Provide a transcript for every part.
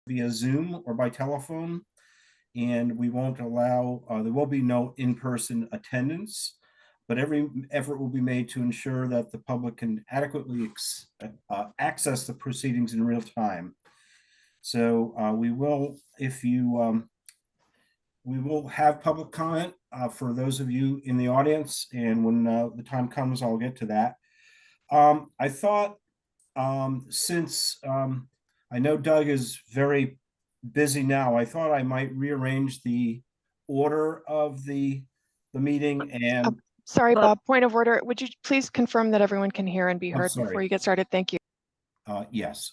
via Zoom or by telephone, and we won't allow, there will be no in-person attendance, but every effort will be made to ensure that the public can adequately access the proceedings in real time. So we will, we will have public comment for those of you in the audience, and when the time comes, I'll get to that. I thought, since I know Doug is very busy now, I thought I might rearrange the order of the meeting. And Sorry, Bob, point of order. Would you please confirm that everyone can hear and be heard before you get started? Thank you. Yes.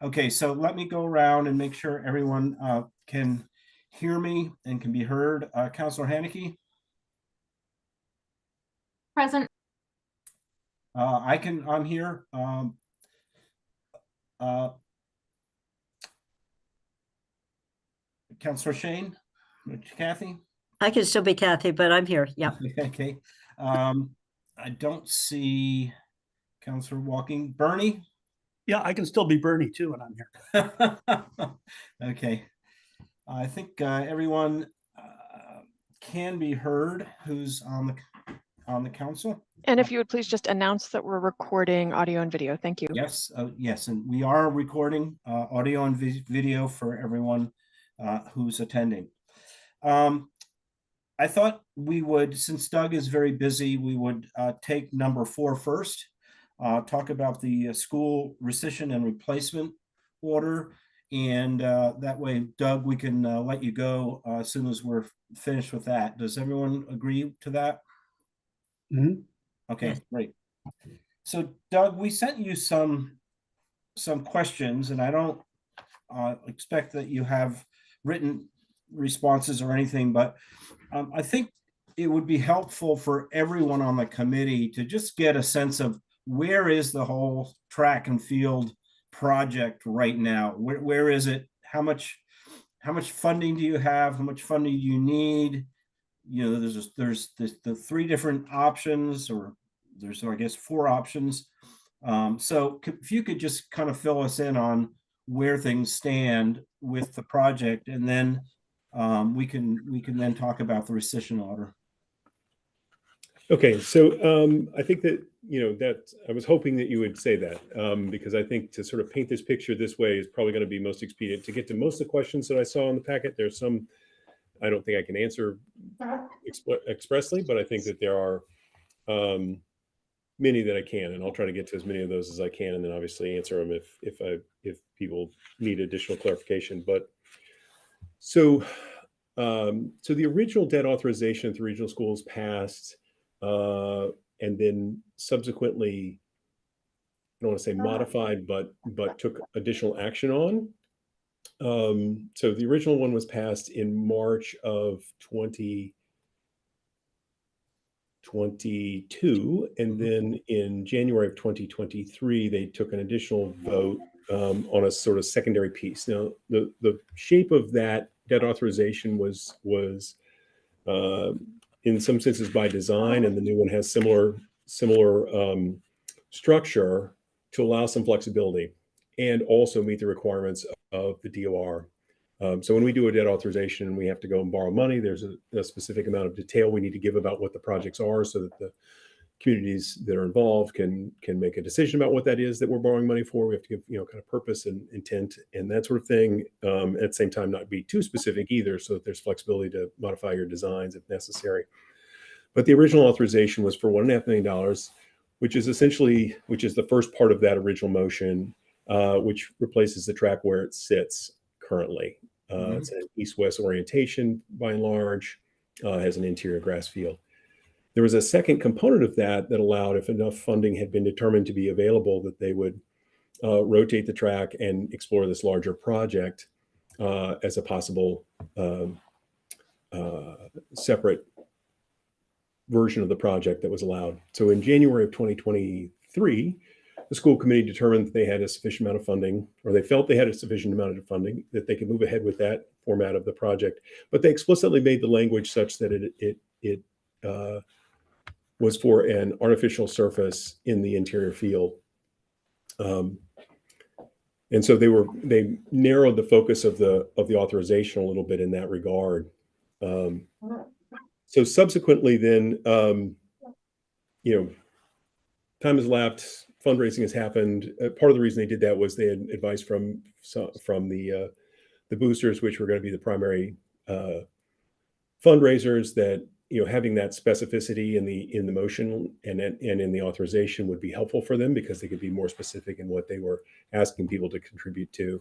Okay, so let me go around and make sure everyone can hear me and can be heard. Councilor Haneke? Present. I'm here. Councilor Shane? Kathy? I can still be Kathy, but I'm here. Yeah. Okay. I don't see Councilor Walking. Bernie? Yeah, I can still be Bernie too, and I'm here. Okay. I think everyone can be heard who's on the council. And if you would please just announce that we're recording audio and video. Thank you. Yes, yes, and we are recording audio and video for everyone who's attending. I thought we would, since Doug is very busy, we would take number 4 first. Talk about the school rescission and replacement order, and that way, Doug, we can let you go as soon as we're finished with that. Does everyone agree to that? Mm-hmm. Okay, yes. Great. So, Doug, we sent you some questions, and I don't expect that you have written responses or anything, but I think it would be helpful for everyone on the committee to just get a sense of where is the whole track and field project right now? Where is it? How much funding do you have? How much funding do you need? You know, there's the 3 different options, or there's, I guess, 4 options. So if you could just kind of fill us in on where things stand with the project, and then we can then talk about the rescission order. Okay, so I think that, that I was hoping that you would say that, because I think to sort of paint this picture this way is probably going to be most expedient to get to most of the questions that I saw in the packet. There's some I don't think I can answer expressly, but I think that there are many that I can, and I'll try to get to as many of those as I can, and then obviously answer them if people need additional clarification. But so the original debt authorization at the regional schools passed. And then subsequently, I don't want to say modified, but took additional action on. So the original one was passed in March of 2022, and then in January of 2023, they took an additional vote on a sort of secondary piece. Now, the shape of that debt authorization was in some senses by design, and the new one has similar structure to allow some flexibility and also meet the requirements of the DOR. So when we do a debt authorization and we have to go and borrow money, there's a specific amount of detail we need to give about what the projects are, so that the communities that are involved can make a decision about what that is that we're borrowing money for. We have to give kind of purpose and intent and that sort of thing. At the same time, not be too specific either, so that there's flexibility to modify your designs if necessary. But the original authorization was for $1.5 million, which is the first part of that original motion, which replaces the track where it sits currently. It's an east-west orientation by and large, has an interior grass field. There was a second component of that allowed, if enough funding had been determined to be available, that they would rotate the track and explore this larger project as a possible separate version of the project that was allowed. So in January of 2023, the school committee determined that they had a sufficient amount of funding, or they felt they had a sufficient amount of funding, that they could move ahead with that format of the project. But they explicitly made the language such that it was for an artificial surface in the interior field. And so they narrowed the focus of the authorization a little bit in that regard. So subsequently, then time has elapsed, fundraising has happened. Part of the reason they did that was they had advice from the boosters, which were going to be the primary fundraisers, that having that specificity in the motion and in the authorization would be helpful for them, because they could be more specific in what they were asking people to contribute to.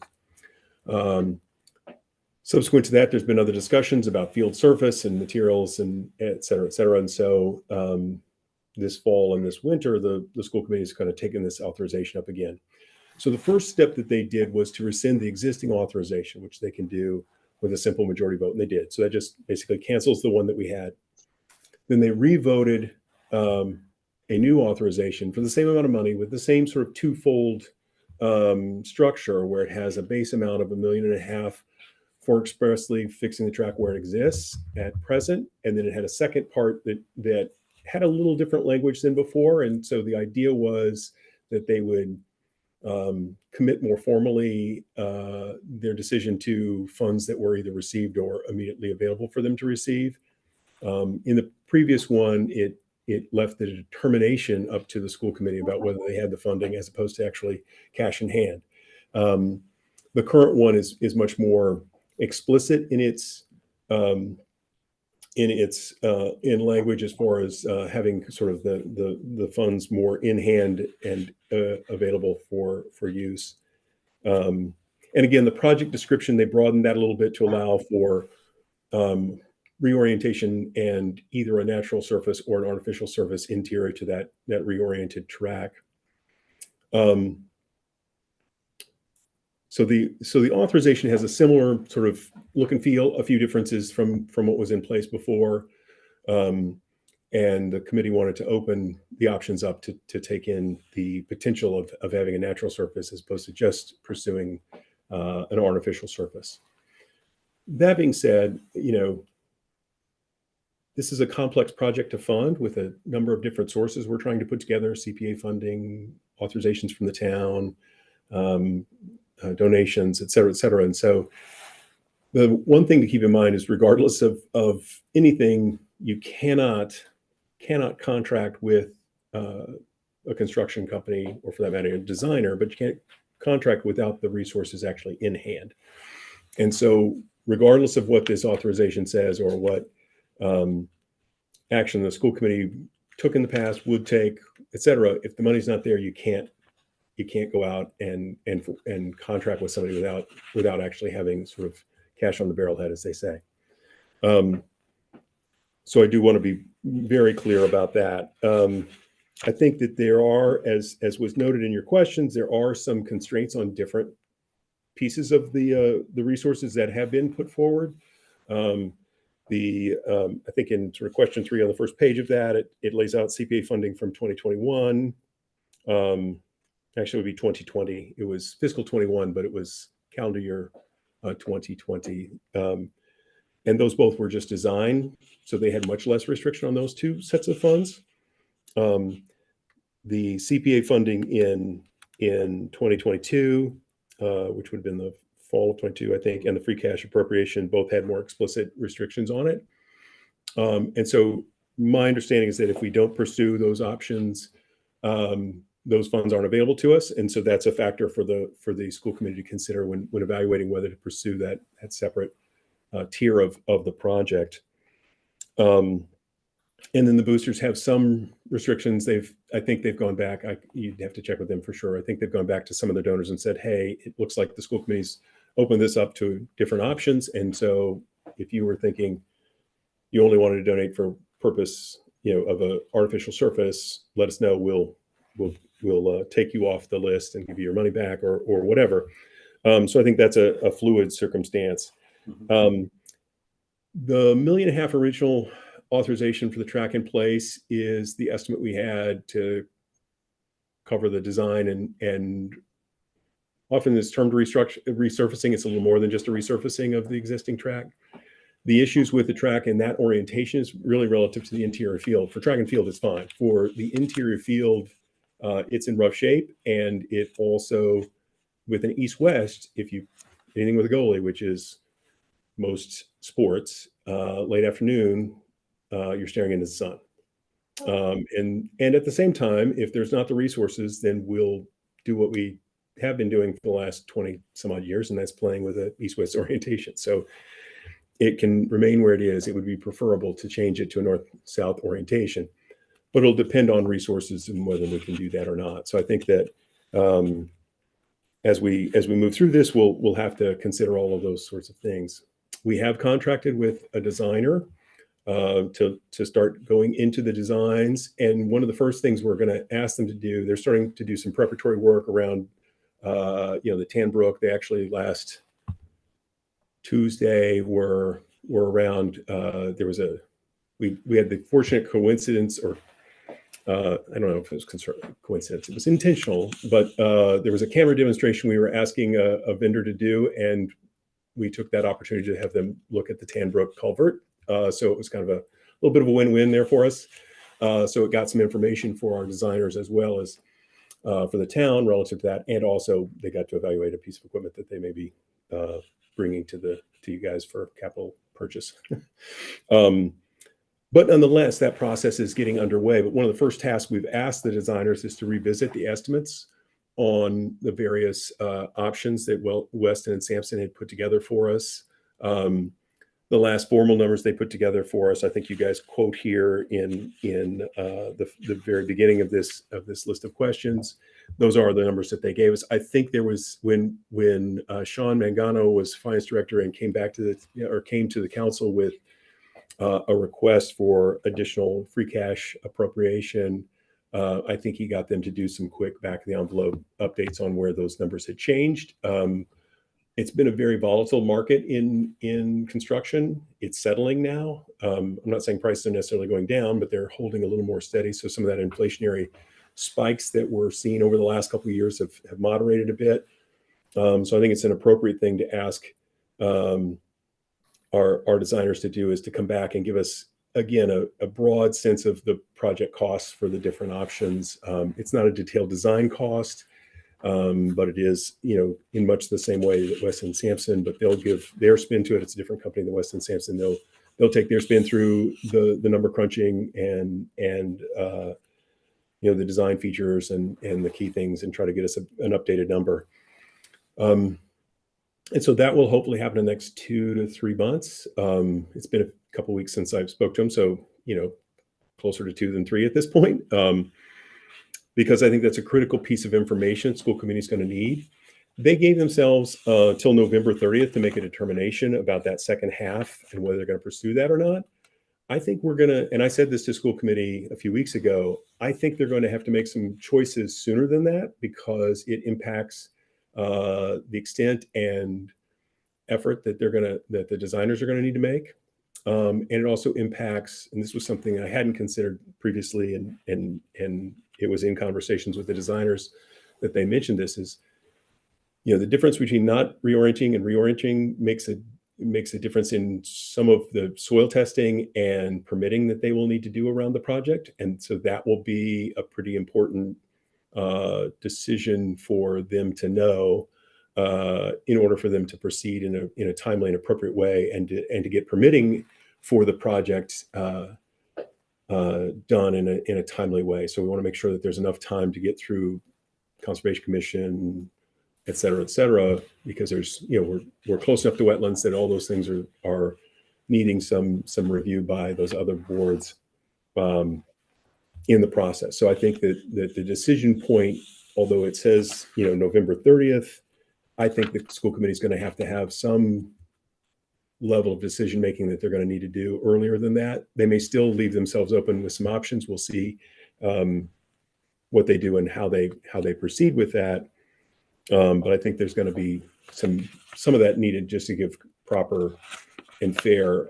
Subsequent to that, there's been other discussions about field surface and materials and et cetera, et cetera. And so this fall and this winter, the school committee is kind of taking this authorization up again. So the first step that they did was to rescind the existing authorization, which they can do with a simple majority vote, and they did. So that just basically cancels the one that we had. Then they re-voted a new authorization for the same amount of money with the same sort of twofold structure, where it has a base amount of $1.5 million for expressly fixing the track where it exists at present. And then it had a second part that had a little different language than before. And so the idea was that they would commit more formally their decision to funds that were either received or immediately available for them to receive. In the previous one, it left the determination up to the school committee about whether they had the funding, as opposed to actually cash in hand. The current one is much more explicit in its in language, as far as having sort of the funds more in hand and available for use. And again, the project description, they broadened that a little bit to allow for reorientation and either a natural surface or an artificial surface interior to that reoriented track. So the authorization has a similar sort of look and feel, a few differences from what was in place before. And the committee wanted to open the options up to take in the potential of having a natural surface, as opposed to just pursuing an artificial surface. That being said, this is a complex project to fund with a number of different sources we're trying to put together: CPA funding, authorizations from the town, donations, et cetera, et cetera. And so the one thing to keep in mind is, regardless of anything, you cannot contract with a construction company, or for that matter, a designer, but you can't contract without the resources actually in hand. And so regardless of what this authorization says, or what action the school committee took in the past, would take, et cetera, if the money's not there, you can't go out and contract with somebody without actually having sort of cash on the barrelhead, as they say. So I do want to be very clear about that. I think that there are, as was noted in your questions, there are some constraints on different pieces of the resources that have been put forward. I think in sort of question 3 on the first page of that, it lays out CPA funding from 2021. Actually, it would be 2020. It was fiscal 21, but it was calendar year 2020. And those both were just design, so they had much less restriction on those two sets of funds. The CPA funding in 2022, which would have been the fall of 22, I think, and the free cash appropriation both had more explicit restrictions on it. And so my understanding is that if we don't pursue those options, those funds aren't available to us. And so that's a factor for the school committee to consider when evaluating whether to pursue that separate tier of the project. And then the boosters have some restrictions. I think they've gone back. You'd have to check with them for sure. I think they've gone back to some of the donors and said, hey, it looks like the school committee's opened this up to different options. And so if you were thinking you only wanted to donate for purpose, of a artificial surface, let us know. We'll take you off the list and give you your money back, or whatever. So I think that's a fluid circumstance. The $1.5 million original authorization for the track in place is the estimate we had to cover the design, and often it's termed resurfacing. It's a little more than just a resurfacing of the existing track. The issues with the track and that orientation is really relative to the interior field. For track and field, it's fine. For the interior field, it's in rough shape, and it also with an east-west, if you anything with a goalie, which is most sports, late afternoon, you're staring into the sun. And at the same time, if there's not the resources, then we'll do what we have been doing for the last 20 some odd years, and that's playing with an east-west orientation. So it can remain where it is. It would be preferable to change it to a north-south orientation, but it'll depend on resources and whether we can do that or not. So I think that as we move through this, we'll have to consider all of those sorts of things. We have contracted with a designer to start going into the designs. And one of the first things we're going to ask them to do, they're starting to do some preparatory work around, the Tanbrook. They actually last Tuesday were around, we had the fortunate coincidence, or I don't know if it was coincidence, it was intentional, but there was a camera demonstration we were asking a vendor to do, and we took that opportunity to have them look at the Tanbrook culvert. So it was kind of a little bit of a win-win there for us. So it got some information for our designers as well as for the town relative to that. And also they got to evaluate a piece of equipment that they may be bringing to you guys for capital purchase. But nonetheless, that process is getting underway. But one of the first tasks we've asked the designers is to revisit the estimates on the various options that Weston and Sampson had put together for us. The last formal numbers they put together for us, I think you guys quote here in the very beginning of this list of questions. Those are the numbers that they gave us. I think there was when Sean Mangano was finance director and came to the council with a request for additional free cash appropriation. I think he got them to do some quick back of the envelope updates on where those numbers had changed. It's been a very volatile market in construction. It's settling now. I'm not saying prices are necessarily going down, but they're holding a little more steady. So some of that inflationary spikes that we're seeing over the last couple of years have moderated a bit. So I think it's an appropriate thing to ask our designers to do, is to come back and give us, again, a broad sense of the project costs for the different options. It's not a detailed design cost. But it is, in much the same way that Weston Sampson, but they'll give their spin to it. It's a different company than Weston Sampson. They'll take their spin through the number crunching and the design features and the key things, and try to get us an updated number. And so that will hopefully happen in the next 2 to 3 months. It's been a couple of weeks since I've spoke to them, so closer to 2 than 3 at this point. Because I think that's a critical piece of information school committee is going to need. They gave themselves till November 30th to make a determination about that second half and whether they're going to pursue that or not. I think we're going to, and I said this to school committee a few weeks ago, I think they're going to have to make some choices sooner than that, because it impacts the extent and effort that the designers are going to need to make. And it also impacts, and this was something I hadn't considered previously, and it was in conversations with the designers that they mentioned this, is, the difference between not reorienting and reorienting makes a difference in some of the soil testing and permitting that they will need to do around the project. And so that will be a pretty important decision for them to know in order for them to proceed in a timely and appropriate way, and to get permitting for the project done in a timely way. So we want to make sure that there's enough time to get through Conservation Commission, et cetera, because there's, we're close enough to wetlands that all those things are needing some review by those other boards in the process. So I think that the decision point, although it says, November 30th, I think the school committee is going to have some level of decision making that they're going to need to do earlier than that. They may still leave themselves open with some options. We'll see what they do and how they proceed with that. But I think there's going to be some of that needed just to give proper and fair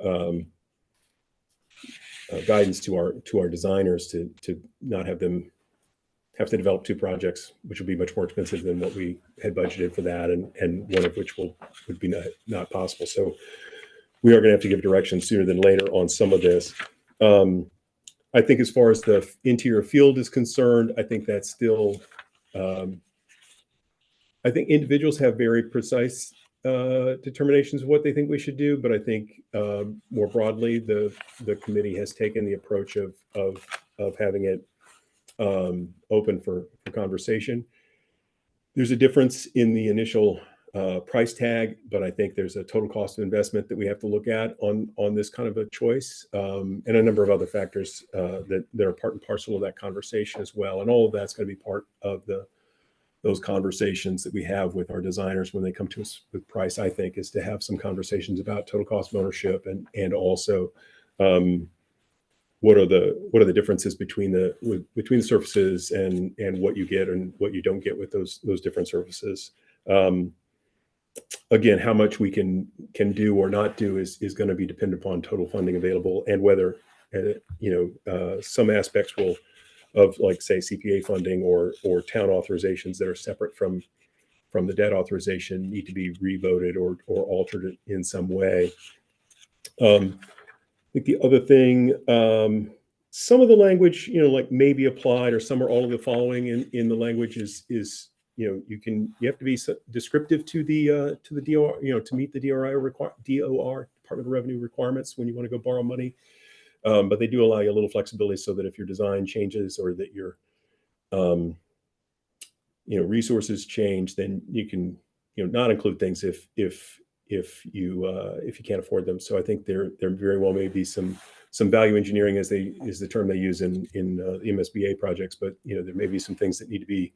guidance to our designers to not have them have to develop 2 projects, which will be much more expensive than what we had budgeted for that, and one of which would be not possible. So we are going to have to give direction sooner than later on some of this. I think as far as the interior field is concerned, I think that's still I think individuals have very precise determinations of what they think we should do, but I think more broadly, the committee has taken the approach of having it open for conversation. There's a difference in the initial price tag, but I think there's a total cost of investment that we have to look at on this kind of a choice, and a number of other factors that are part and parcel of that conversation as well. And all of that's going to be part of those conversations that we have with our designers when they come to us with price. I think is to have some conversations about total cost of ownership and also what are the differences between the surfaces and what you get and what you don't get with those different surfaces. Again, how much we can do or not do is going to be dependent upon total funding available and whether some aspects of like say CPA funding or town authorizations that are separate from the debt authorization need to be revoted or altered in some way. I think the other thing, some of the language, like may be applied or some or all of the following in the language is you have to be descriptive to the DOR, to meet the DOR Department of Revenue requirements when you want to go borrow money. But they do allow you a little flexibility so that if your design changes or that your resources change, then you can not include things if you can't afford them. So I think there very well may be some value engineering is the term they use in the MSBA projects, but there may be some things that need to be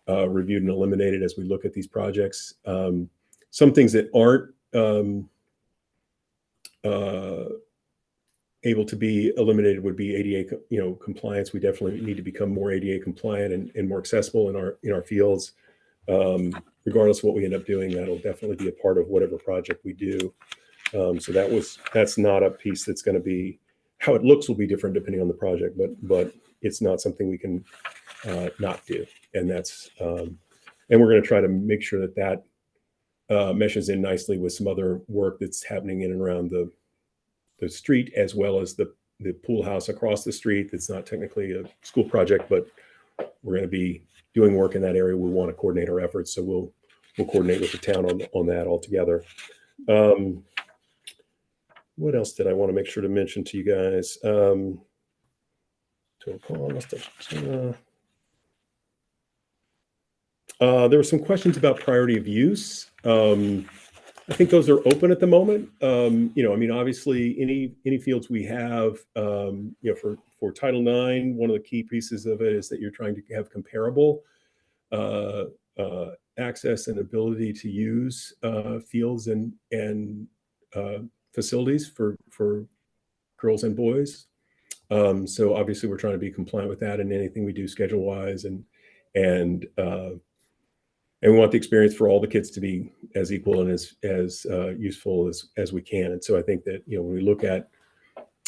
reviewed and eliminated as we look at these projects. Some things that aren't able to be eliminated would be ADA, compliance. We definitely need to become more ADA compliant and more accessible in our fields. Regardless of what we end up doing, that'll definitely be a part of whatever project we do. So that's not a piece that's going to be, how it looks will be different depending on the project, but it's not something we can not do. And that's and we're going to try to make sure that meshes in nicely with some other work that's happening in and around the street, as well as the pool house across the street. That's not technically a school project, but we're going to be doing work in that area. We want to coordinate our efforts, so we'll coordinate with the town on that altogether. What else did I want to make sure to mention to you guys? Total cost. There were some questions about priority of use. I think those are open at the moment. Obviously any fields we have, for Title IX, one of the key pieces of it is that you're trying to have comparable access and ability to use fields and facilities for girls and boys. So obviously we're trying to be compliant with that in anything we do schedule wise, and we want the experience for all the kids to be as equal and as useful as we can. And so I think that, when we look at,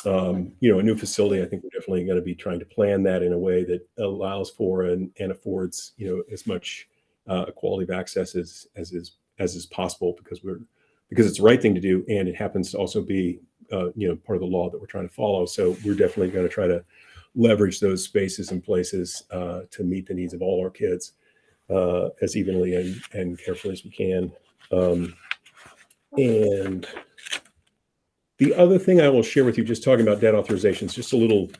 a new facility, I think we're definitely going to be trying to plan that in a way that allows for and affords, as much quality of access as is possible, because it's the right thing to do. And it happens to also be, part of the law that we're trying to follow. So we're definitely going to try to leverage those spaces and places to meet the needs of all our kids as evenly and carefully as we can. And the other thing I will share with you, just talking about debt authorizations, just a little,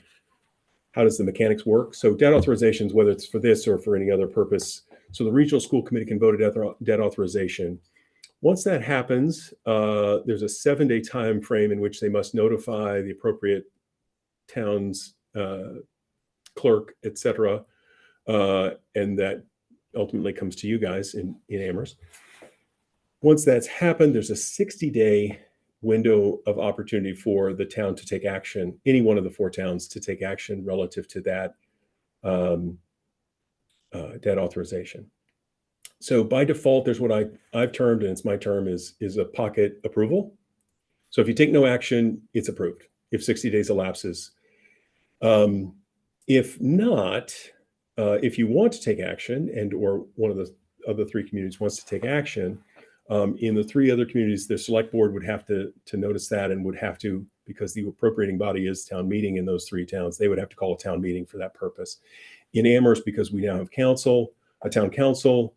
how does the mechanics work? So debt authorizations, whether it's for this or for any other purpose, so the regional school committee can vote a debt authorization. Once that happens, there's a 7-day time frame in which they must notify the appropriate town's clerk, et cetera, and that ultimately comes to you guys in Amherst. Once that's happened, there's a 60-day window of opportunity for the town to take action, any one of the 4 towns to take action relative to that debt authorization. So by default, there's what I've termed, and it's my term, is a pocket approval. So if you take no action, it's approved if 60 days elapses. If not, if you want to take action, and or one of the other 3 communities wants to take action, in the 3 other communities, the select board would have to notice that, and would have to, because the appropriating body is town meeting in those 3 towns, they would have to call a town meeting for that purpose. In Amherst, because we now have a town council,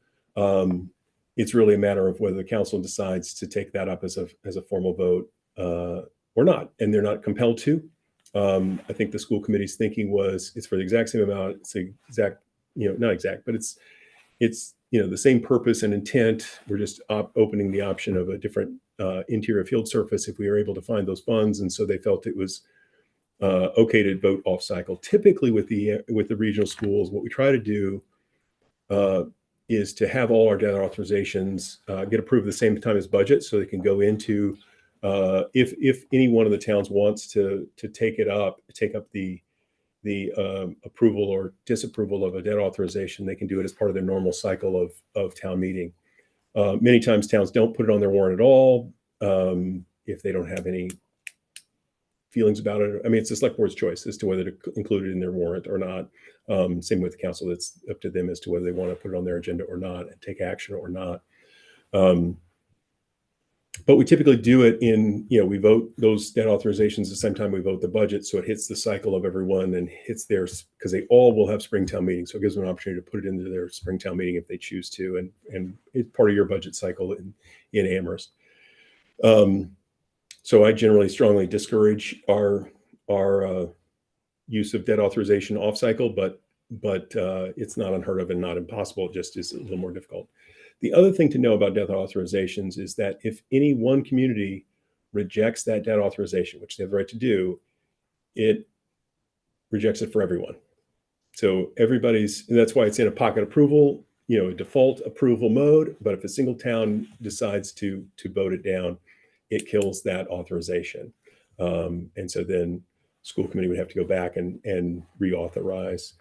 it's really a matter of whether the council decides to take that up as a formal vote or not, and they're not compelled to. I think the school committee's thinking was it's for the exact same amount. It's the exact, not exact, but it's the same purpose and intent. We're just opening the option of a different interior field surface if we are able to find those funds, and so they felt it was okay to vote off cycle. Typically, with the regional schools, what we try to do is to have all our debt authorizations get approved at the same time as budget, so they can go into if any one of the towns wants to take up the approval or disapproval of a debt authorization, they can do it as part of their normal cycle of town meeting. Many times towns don't put it on their warrant at all if they don't have any feelings about it. I mean, it's the select board's choice as to whether to include it in their warrant or not. Same with the council. It's up to them as to whether they want to put it on their agenda or not and take action or not. But we typically do it we vote those debt authorizations the same time we vote the budget. So it hits the cycle of everyone and hits theirs, because they all will have Springtown meetings. So it gives them an opportunity to put it into their Springtown meeting if they choose to. And it's part of your budget cycle in Amherst. So I generally strongly discourage our use of debt authorization off cycle, but it's not unheard of and not impossible. It just is a little more difficult. The other thing to know about debt authorizations is that if any one community rejects that debt authorization, which they have the right to do, it rejects it for everyone. So that's why it's in a pocket approval, a default approval mode. But if a single town decides to vote it down, it kills that authorization. And so then school committee would have to go back and reauthorize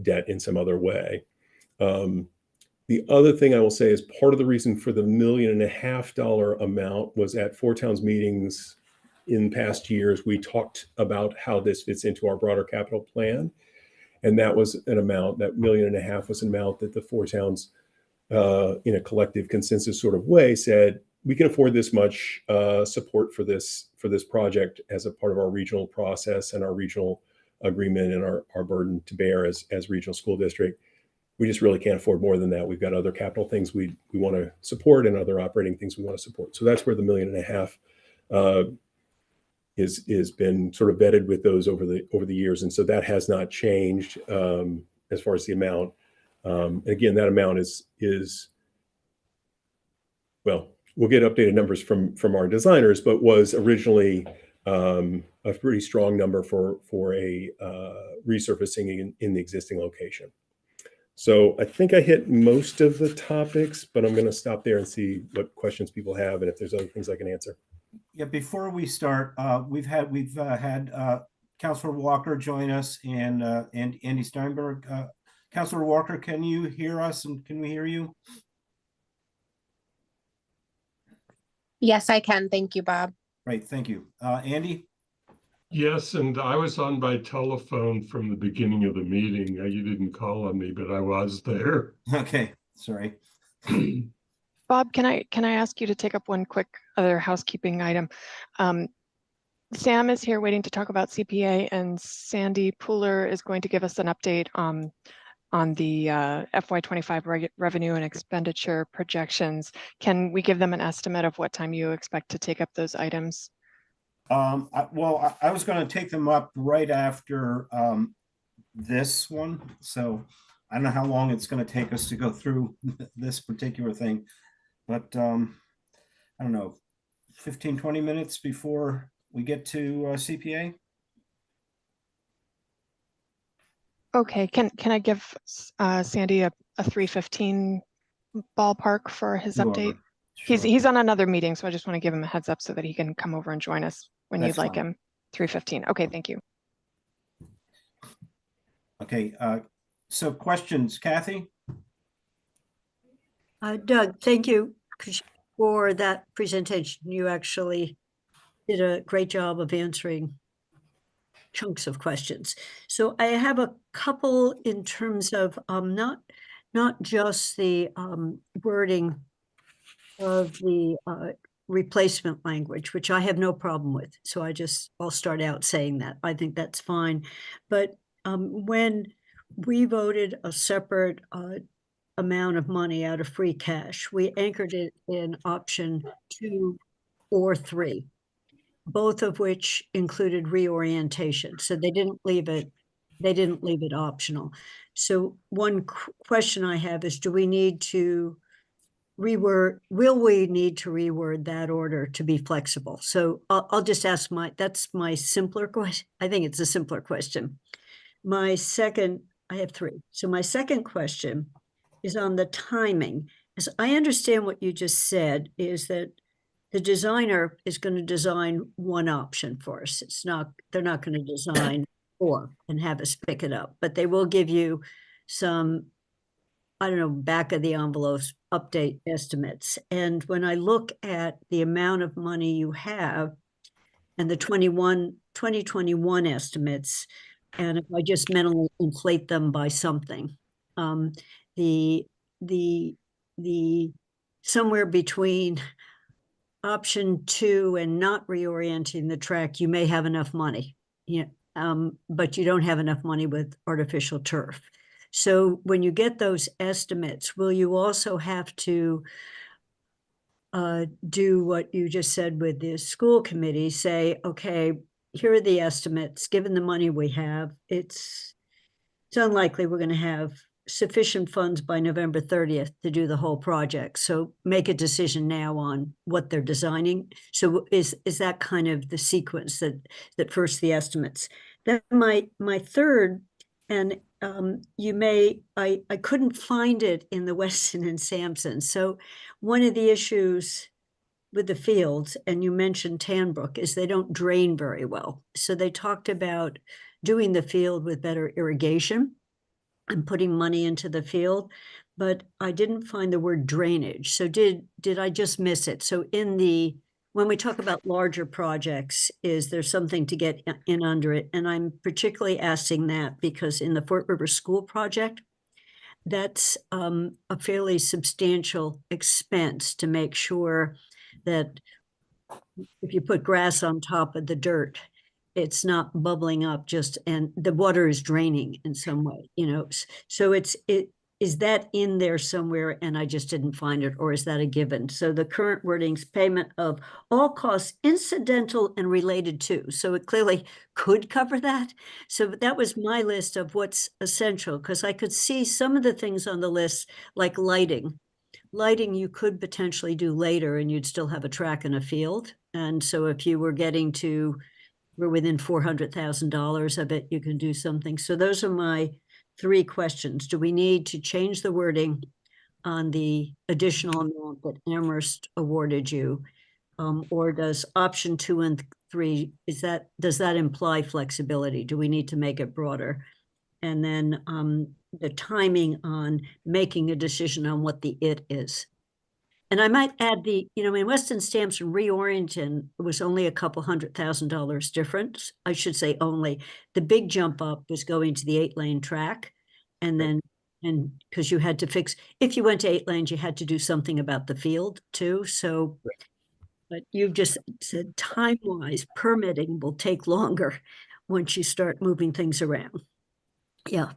debt in some other way. The other thing I will say is part of the reason for the $1.5 million amount was at Four Towns meetings in past years, we talked about how this fits into our broader capital plan. And that was an amount, that $1.5 million was an amount that the Four Towns, in a collective consensus sort of way, said, we can afford this much support for this project as a part of our regional process and our regional agreement and our burden to bear as regional school district. We just really can't afford more than that. We've got other capital things we want to support and other operating things we want to support. So that's where the $1.5 million is been sort of vetted with those over the years, and so that has not changed as far as the amount. Again, that amount is well, we'll get updated numbers from our designers, but was originally a pretty strong number for a resurfacing in the existing location. So I think I hit most of the topics, but I'm going to stop there and see what questions people have and if there's other things I can answer. Yeah, before we start, we've had Councilor Walker join us and Andy Steinberg. Councilor Walker, can you hear us and can we hear you? Yes, I can. Thank you, Bob. Great, thank you. Andy? Yes, and I was on by telephone from the beginning of the meeting. You didn't call on me, but I was there. Okay, sorry. Bob, can I ask you to take up one quick other housekeeping item? Sam is here waiting to talk about CPA, and Sandy Pooler is going to give us an update on the FY25 revenue and expenditure projections. Can we give them an estimate of what time you expect to take up those items? I was going to take them up right after this one. So I don't know how long it's going to take us to go through this particular thing, but I don't know, 15, 20 minutes before we get to CPA. Okay, can I give Sandy a 3:15 ballpark for his update? Sure. He's on another meeting, so I just want to give him a heads up so that he can come over and join us when That's you'd like fine. him. 3:15. Okay, thank you. Okay, so questions, Kathy? Doug, thank you for that presentation. You actually did a great job of answering chunks of questions. So I have a couple in terms of not just the wording of the replacement language, which I have no problem with. So I'll start out saying that. I think that's fine. But when we voted a separate amount of money out of free cash. We anchored it in option 2 or 3, both of which included reorientation. So they didn't leave it optional. So one question I have is, do we need to will we need to reword that order to be flexible? So I'll just ask that's my simpler question. I think it's a simpler question. I have 3. So my second question is on the timing. As I understand what you just said is that the designer is going to design one option for us. They're not going to design 4 and have us pick it up, but they will give you some, I don't know, back of the envelopes update estimates. And when I look at the amount of money you have and the 2021 estimates, and if I just mentally inflate them by something, the somewhere between option 2 and not reorienting the track, you may have enough money. Yeah, but you don't have enough money with artificial turf. So when you get those estimates, will you also have to do what you just said with the school committee, say, okay, here are the estimates, given the money we have, it's unlikely we're going to have sufficient funds by November 30th to do the whole project. So make a decision now on what they're designing. So is that kind of the sequence that first the estimates? Then my third, and I couldn't find it in the Weston and Sampson. So one of the issues with the fields, and you mentioned Tanbrook, is they don't drain very well. So they talked about doing the field with better irrigation and putting money into the field, but I didn't find the word drainage. So did I just miss it? So when we talk about larger projects, is there something to get in under it? And I'm particularly asking that because in the Fort River School project, that's a fairly substantial expense to make sure that if you put grass on top of the dirt, it's not bubbling up and the water is draining in some way, so is that in there somewhere and I just didn't find it, or is that a given? So the current wording's payment of all costs incidental and related to, so it clearly could cover that. So that was my list of what's essential, because I could see some of the things on the list, like lighting you could potentially do later and you'd still have a track in a field. And so if you were we're within $400,000 of it, you can do something. So those are my 3 questions. Do we need to change the wording on the additional amount that Amherst awarded you? Or does option 2 and 3, does that imply flexibility? Do we need to make it broader? And then the timing on making a decision on what the it is. And I might add in Weston Sampson reorienting was only a couple $100,000 difference. I should say only. The big jump up was going to the 8-lane track. And then, because you had to if you went to 8 lanes, you had to do something about the field too. So, but you've just said time-wise, permitting will take longer once you start moving things around. Yeah.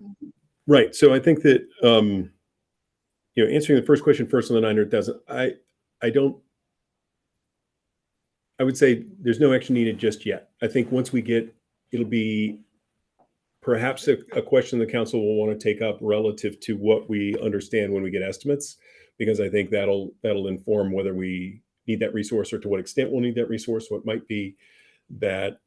Right. So I think that, answering the first question first on the 900,000, I would say there's no action needed just yet. I think once it'll be perhaps a question the council will want to take up relative to what we understand when we get estimates, because I think that'll inform whether we need that resource or to what extent we'll need that resource. So it might be that,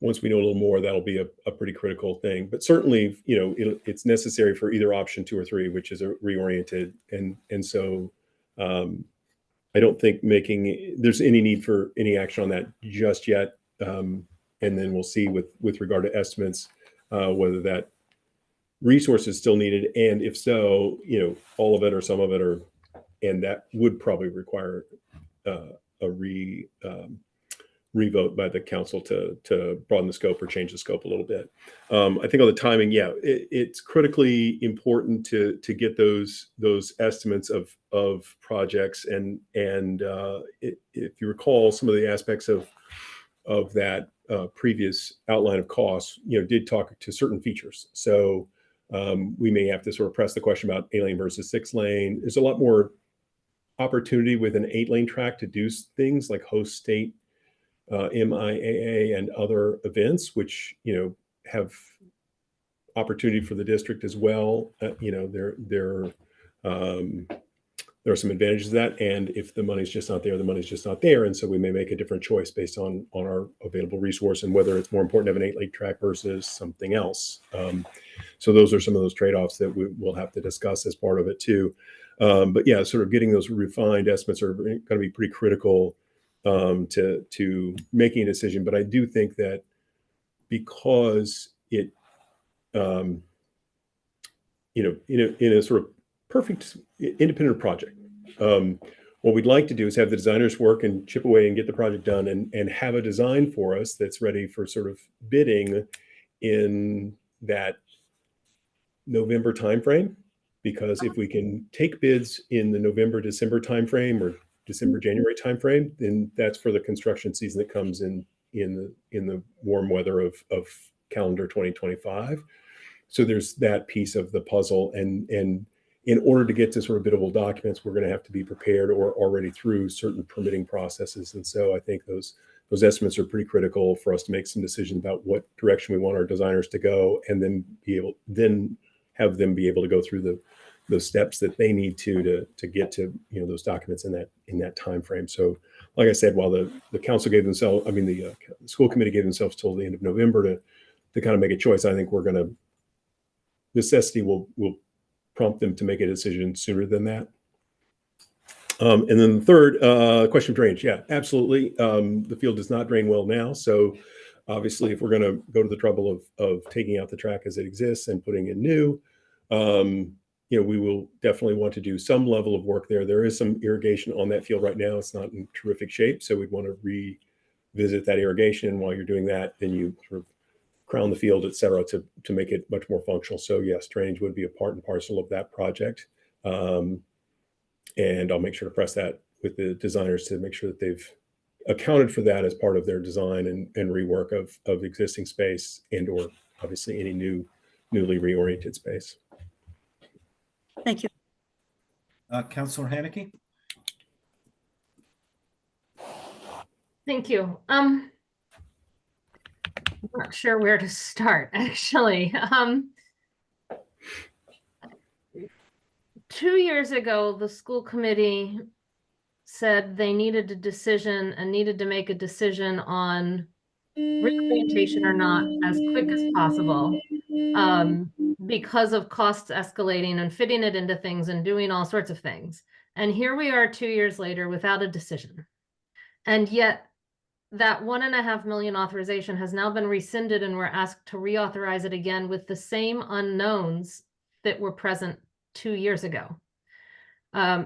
once we know a little more, that'll be a pretty critical thing. But certainly, it's necessary for either option 2 or 3, which is reoriented. And so I don't think there's any need for any action on that just yet. And then we'll see with regard to estimates, whether that resource is still needed. And if so, all of it or some of it, and that would probably require a revote by the council to broaden the scope or change the scope a little bit. I think on the timing, it's critically important to get those estimates of projects, and if you recall, some of the aspects of that previous outline of costs, did talk to certain features. So We may have to sort of press the question about 8-lane versus 6-lane. There's a lot more opportunity with an 8-lane track to do things like host state MIAA and other events, which, you know, have opportunity for the district as well. You know, there are some advantages to that. And if the money's just not there, the money's just not there. And so we may make a different choice based on our available resource and whether it's more important to have an 8-lane track versus something else. So those are some of those trade-offs that we will have to discuss as part of it too. But yeah, sort of getting those refined estimates are going to be pretty critical to making a decision. But I do think that because it, you know, in a sort of perfect independent project, what we'd like to do is have the designers work and chip away and get the project done and have a design for us that's ready for sort of bidding in that November timeframe. Because if we can take bids in the November, December timeframe or December, January timeframe, then that's for the construction season that comes in the warm weather of calendar 2025. So there's that piece of the puzzle, and in order to get to sort of biddable documents, we're going to have to be prepared or already through certain permitting processes. And so I think those estimates are pretty critical for us to make some decisions about what direction we want our designers to go, and then have them be able to go through the steps that they need to get to, you know, those documents in that time frame. So like I said, while the council gave themselves, I mean, the school committee gave themselves till the end of November to kind of make a choice, I think necessity will prompt them to make a decision sooner than that. And then the third question of drainage. Yeah, absolutely. The field does not drain well now. So obviously, if we're going to go to the trouble of taking out the track as it exists and putting in new, you know, we will definitely want to do some level of work there. There is some irrigation on that field right now. It's not in terrific shape. So we'd want to revisit that irrigation. And while you're doing that, then you sort of crown the field, et cetera, to make it much more functional. So yes, drainage would be a part and parcel of that project. And I'll make sure to press that with the designers to make sure that they've accounted for that as part of their design and rework of existing space and or obviously any newly reoriented space. Thank you. Councilor Haneke? Thank you. I'm not sure where to start, actually. 2 years ago, the school committee said they needed a decision and needed to make a decision on reorientation or not as quick as possible, because of costs escalating and fitting it into things and doing all sorts of things. And here we are 2 years later without a decision. And yet that $1.5 million authorization has now been rescinded, and we're asked to reauthorize it again with the same unknowns that were present 2 years ago.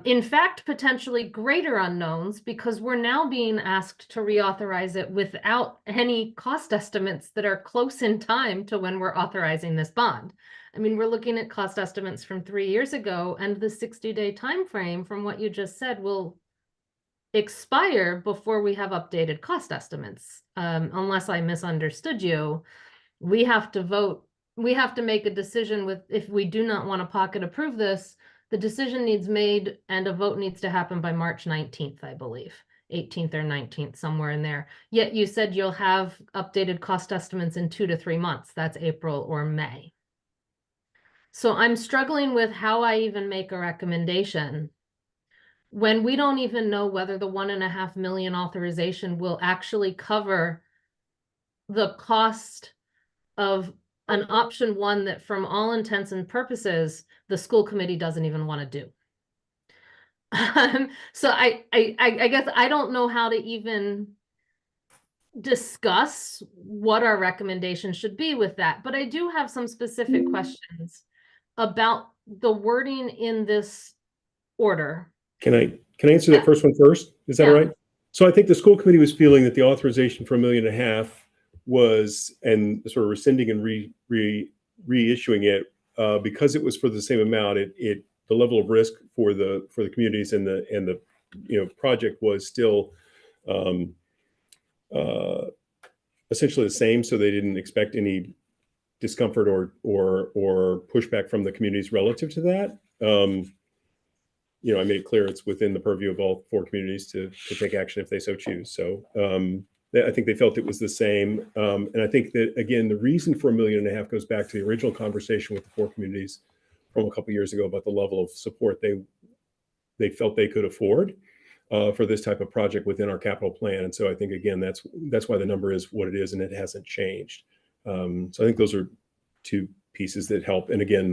In fact, potentially greater unknowns, because we're now being asked to reauthorize it without any cost estimates that are close in time to when we're authorizing this bond. I mean, we're looking at cost estimates from 3 years ago, and the 60-day time frame from what you just said will expire before we have updated cost estimates. Unless I misunderstood you, we have to vote. We have to make a decision with, if we do not want to pocket approve this, the decision needs made and a vote needs to happen by March 19th, I believe, 18th or 19th, somewhere in there. Yet you said you'll have updated cost estimates in 2 to 3 months. That's April or May. So I'm struggling with how I even make a recommendation when we don't even know whether the $1.5 million authorization will actually cover the cost of an option one that, from all intents and purposes, the school committee doesn't even want to do. So I guess I don't know how to even discuss what our recommendation should be with that, but I do have some specific questions about the wording in this order. Can I answer that first one first? Is that all right? So I think the school committee was feeling that the authorization for $1.5 million was, and sort of rescinding and reissuing it because it was for the same amount. The level of risk for the communities and the project was still essentially the same. So they didn't expect any discomfort or pushback from the communities relative to that. I made it clear it's within the purview of all 4 communities to take action if they so choose. So I think they felt it was the same. And I think that, again, the reason for $1.5 million goes back to the original conversation with the 4 communities from a couple of years ago about the level of support they felt they could afford for this type of project within our capital plan. And so I think, again, that's why the number is what it is, and it hasn't changed. So I think those are 2 pieces that help. And again,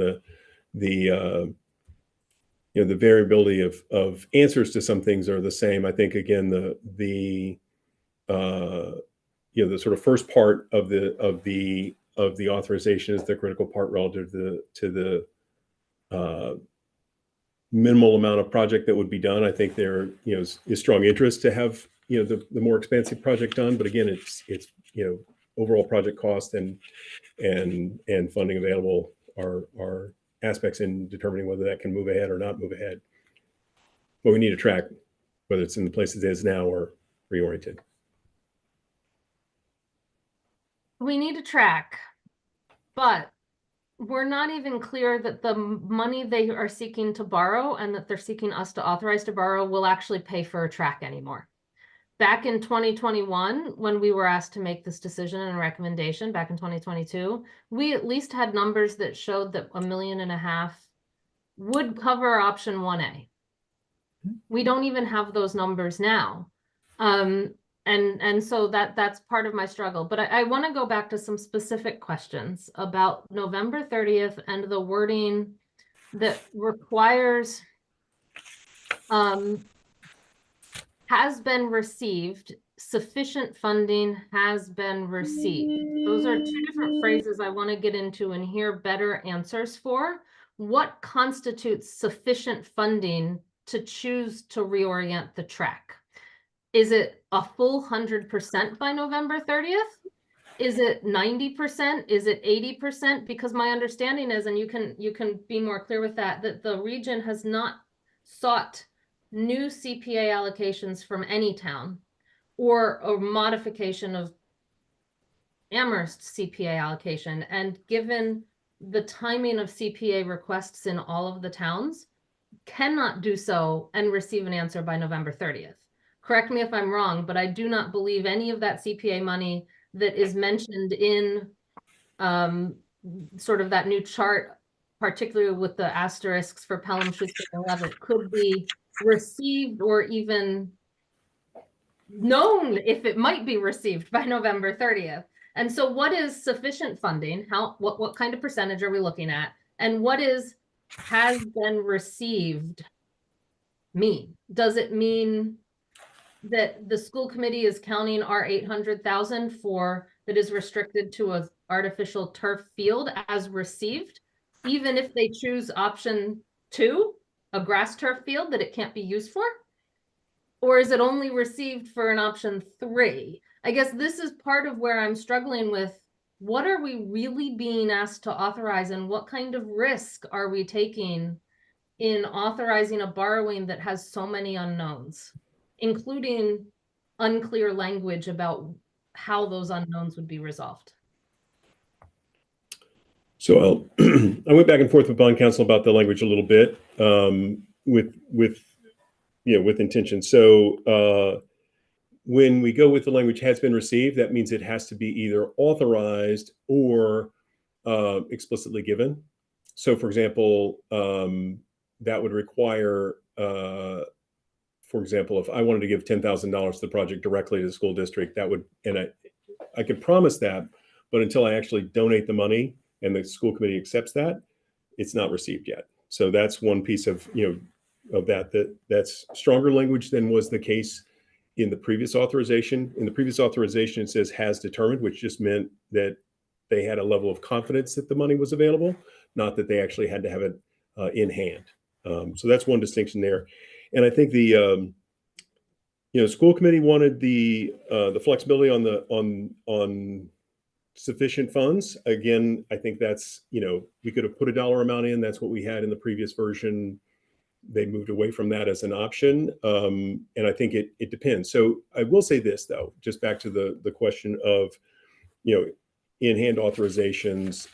the variability of answers to some things are the same. I think, again, the sort of first part of the authorization is the critical part relative to the minimal amount of project that would be done. I think there is strong interest to have the more expansive project done, but again, it's overall project cost and funding available are aspects in determining whether that can move ahead or not move ahead. But we need to track whether it's in the place it is now or reoriented. We need to track, but we're not even clear that the money they are seeking to borrow and that they're seeking us to authorize to borrow will actually pay for a track anymore. Back in 2021, when we were asked to make this decision and recommendation back in 2022, we at least had numbers that showed that $1.5 million would cover option 1A. We don't even have those numbers now. And so that's part of my struggle. But I want to go back to some specific questions about November 30th and the wording that requires has been received, sufficient funding has been received. Those are 2 different phrases I want to get into and hear better answers for. What constitutes sufficient funding to choose to reorient the track? Is it a full 100% by November 30th? Is it 90%? Is it 80%? Because my understanding is, and you can be more clear with that the region has not sought new CPA allocations from any town or a modification of Amherst's CPA allocation. And given the timing of CPA requests in all of the towns, cannot do so and receive an answer by November 30th. Correct me if I'm wrong, but I do not believe any of that CPA money that is mentioned in sort of that new chart, particularly with the asterisks for Pelham, Schuster, and Levitt, could be received or even known if it might be received by November 30th. And so what is sufficient funding? What kind of percentage are we looking at? And what is has been received mean? Does it mean that the school committee is counting our 800,000 for that is restricted to an artificial turf field as received, even if they choose option 2, a grass turf field that it can't be used for? Or is it only received for an option 3? I guess this is part of where I'm struggling with. What are we really being asked to authorize, and what kind of risk are we taking in authorizing a borrowing that has so many unknowns, including unclear language about how those unknowns would be resolved? So I went back and forth with bond counsel about the language a little bit with intention. So when we go with the language has been received, that means it has to be either authorized or explicitly given. So, for example, that would require, for example, if I wanted to give $10,000 to the project directly to the school district, that would, and I could promise that, but until I actually donate the money and the school committee accepts that, it's not received yet. So that's one piece of, that's stronger language than was the case in the previous authorization. In the previous authorization, it says has determined, which just meant that they had a level of confidence that the money was available, not that they actually had to have it in hand. So that's one distinction there. And I think the school committee wanted the flexibility on sufficient funds. Again, I think that's, we could have put a dollar amount in. That's what we had in the previous version. They moved away from that as an option. And I think it depends. So I will say this, though, just back to the question of, in-hand authorizations,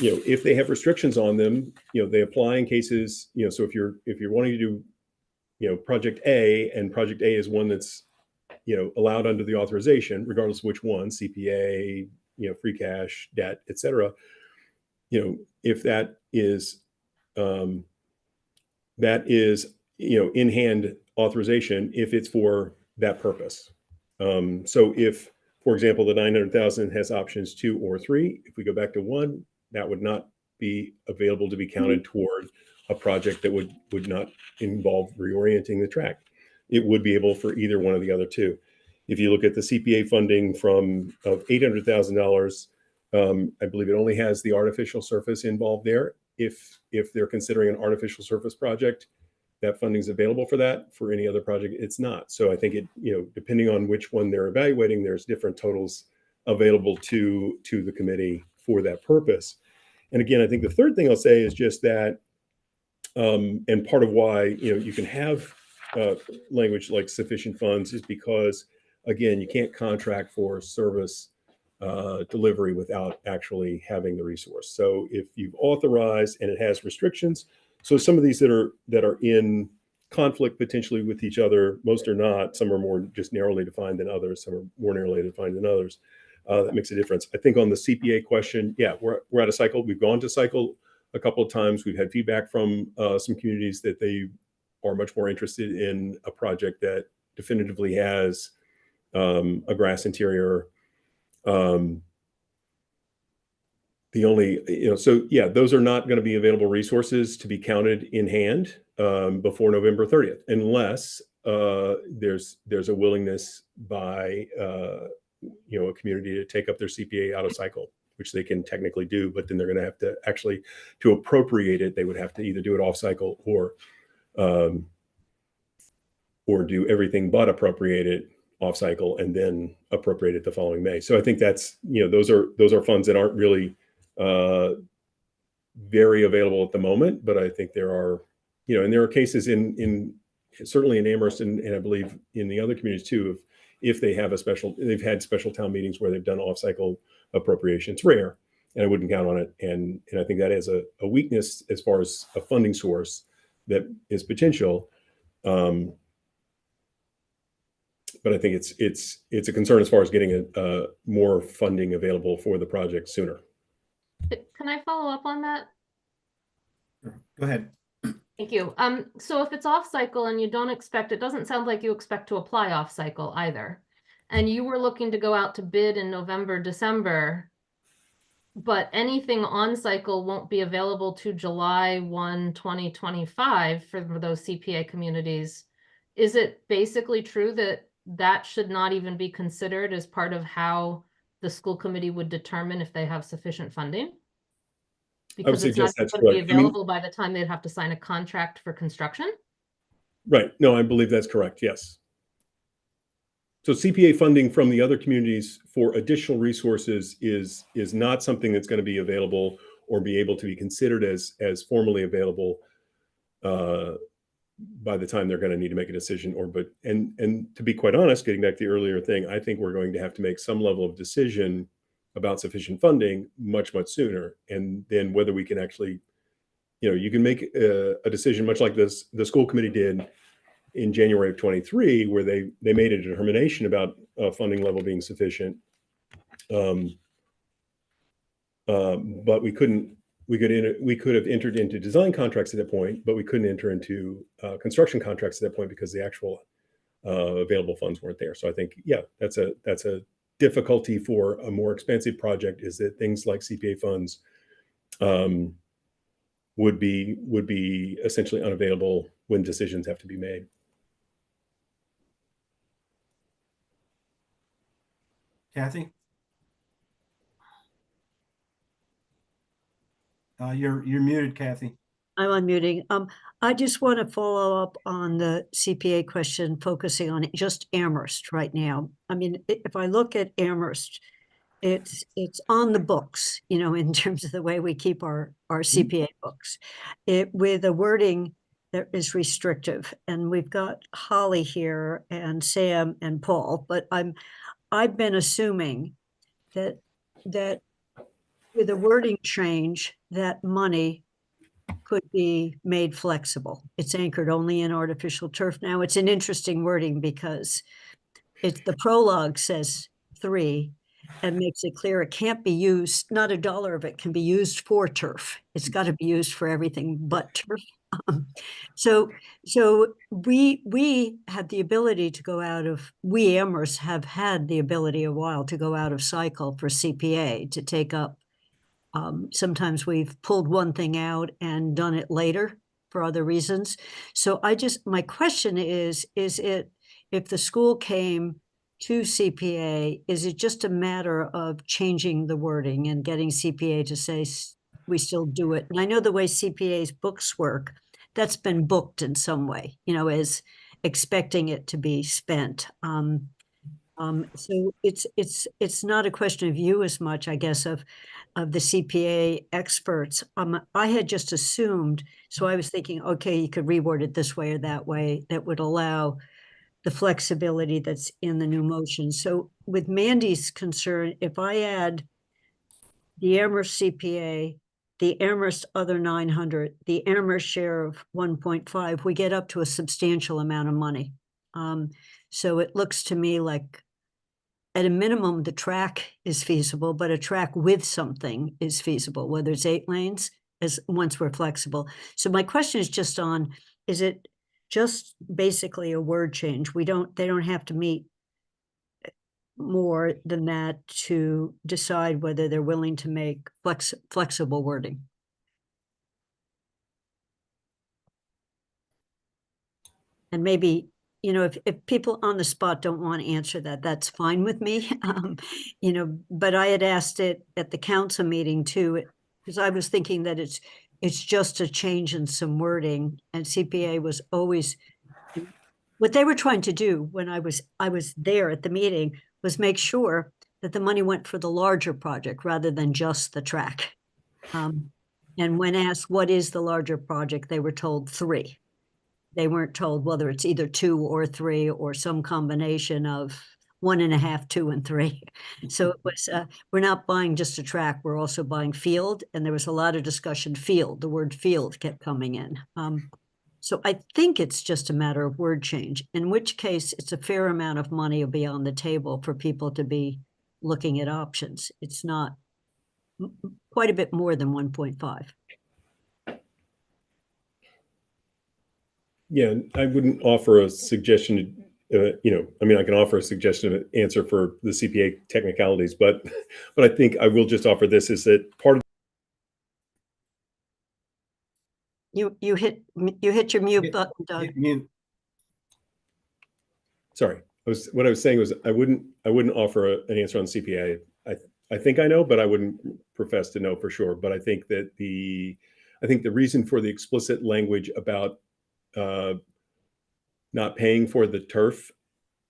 if they have restrictions on them, they apply in cases, so if you're wanting to do, project A, and project A is one that's, allowed under the authorization, regardless of which one, CPA, free cash, debt, et cetera, if that is, in-hand authorization, if it's for that purpose. So if, for example, the 900,000 has options 2 or 3, if we go back to 1, that would not be available to be counted toward a project that would not involve reorienting the track. It would be able for either one of the other two. If you look at the CPA funding of $800,000, I believe it only has the artificial surface involved there. If they're considering an artificial surface project, that funding is available for that. For any other project, it's not. So I think it, depending on which one they're evaluating, there's different totals available to the committee for that purpose. And again, I think the third thing I'll say is just that, and part of why you can have language like sufficient funds is because, again, you can't contract for service delivery without actually having the resource. So if you've authorized and it has restrictions, so some of these that are in conflict potentially with each other, most are not. Some are more just narrowly defined than others. Some are more narrowly defined than others. That makes a difference. I think on the CPA question, yeah, we're at a cycle. We've gone to cycle a couple of times. We've had feedback from some communities that they are much more interested in a project that definitively has a grass interior. The only, so yeah, those are not going to be available resources to be counted in hand before November 30th, unless there's a willingness by a community to take up their CPA out of cycle, which they can technically do, but then they're going to have to actually, to appropriate it, they would have to either do it off cycle or do everything but appropriate it off cycle and then appropriate it the following May. So I think that's, those are funds that aren't really very available at the moment, but I think there are, and there are cases in certainly in Amherst and I believe in the other communities too, if they have they've had special town meetings where they've done off-cycle appropriation. It's rare, and I wouldn't count on it. And I think that is a weakness as far as a funding source that is potential. But I think it's a concern as far as getting a more funding available for the project sooner. Can I follow up on that? Go ahead. Thank you. So if it's off cycle and you don't expect, it doesn't sound like you expect to apply off cycle either. And you were looking to go out to bid in November, December, but anything on cycle won't be available to July 1, 2025 for those CPA communities. Is it basically true that that should not even be considered as part of how the school committee would determine if they have sufficient funding? Because it's not going to be available by the time they'd have to sign a contract for construction? Right. No, I believe that's correct. Yes. So CPA funding from the other communities for additional resources is not something that's going to be available or be able to be considered as formally available by the time they're going to need to make a decision. And to be quite honest, getting back to the earlier thing, I think we're going to have to make some level of decision about sufficient funding much sooner. And then whether we can actually, you can make a decision much like the school committee did in January of 23, where they made a determination about funding level being sufficient. But we could have entered into design contracts at that point, but we couldn't enter into construction contracts at that point because the actual available funds weren't there. So I think, yeah, that's a difficulty for a more expensive project, is that things like CPA funds would be essentially unavailable when decisions have to be made. Kathy? You're muted, Kathy. I'm unmuting. I just want to follow up on the CPA question, focusing on just Amherst right now. I mean, if I look at Amherst, it's on the books, in terms of the way we keep our CPA books, with a wording that is restrictive. And we've got Holly here and Sam and Paul, but I've been assuming that with a wording change, that money could be made flexible. It's anchored only in artificial turf. Now, it's an interesting wording because the prologue says 3 and makes it clear it can't be used, not a dollar of it can be used for turf. It's got to be used for everything but turf. So we have the ability to go out of, we Amherst have had the ability a while to go out of cycle for CPA to take up. Sometimes we've pulled one thing out and done it later for other reasons. So my question is it, if the school came to CPA, is it just a matter of changing the wording and getting CPA to say we still do it? And I know the way CPA's books work, that's been booked in some way, as expecting it to be spent. So it's not a question of you as much, I guess, of the CPA experts. I had just assumed, so I was thinking, okay, you could reword it this way or that way that would allow the flexibility that's in the new motion. So with Mandy's concern, if I add the Amherst CPA, the Amherst other 900, the Amherst share of 1.5, we get up to a substantial amount of money. So it looks to me like at a minimum, the track is feasible, but a track with something is feasible, whether it's 8 lanes once we're flexible. So my question is just on, is it just basically a word change? They don't have to meet more than that to decide whether they're willing to make flexible wording. And maybe, if people on the spot don't want to answer that, that's fine with me. But I had asked it at the council meeting too, because I was thinking that it's just a change in some wording, and CPA was always, what they were trying to do when I was there at the meeting was make sure that the money went for the larger project rather than just the track. And when asked what is the larger project, they were told 3. They weren't told whether it's either 2 or 3 or some combination of 1.5, 2, and 3. So it was, we're not buying just a track, we're also buying field. And there was a lot of discussion, field, the word field kept coming in. So I think it's just a matter of word change, in which case it's a fair amount of money will be on the table for people to be looking at options. It's not quite a bit more than 1.5. Yeah, I wouldn't offer a suggestion. I can offer a suggestion of an answer for the CPA technicalities, but I think I will just offer this: is that part of You hit your mute button, Doug. Sorry, what I was saying was I wouldn't offer an answer on CPA. I think I know, but I wouldn't profess to know for sure. But I think that the reason for the explicit language about not paying for the turf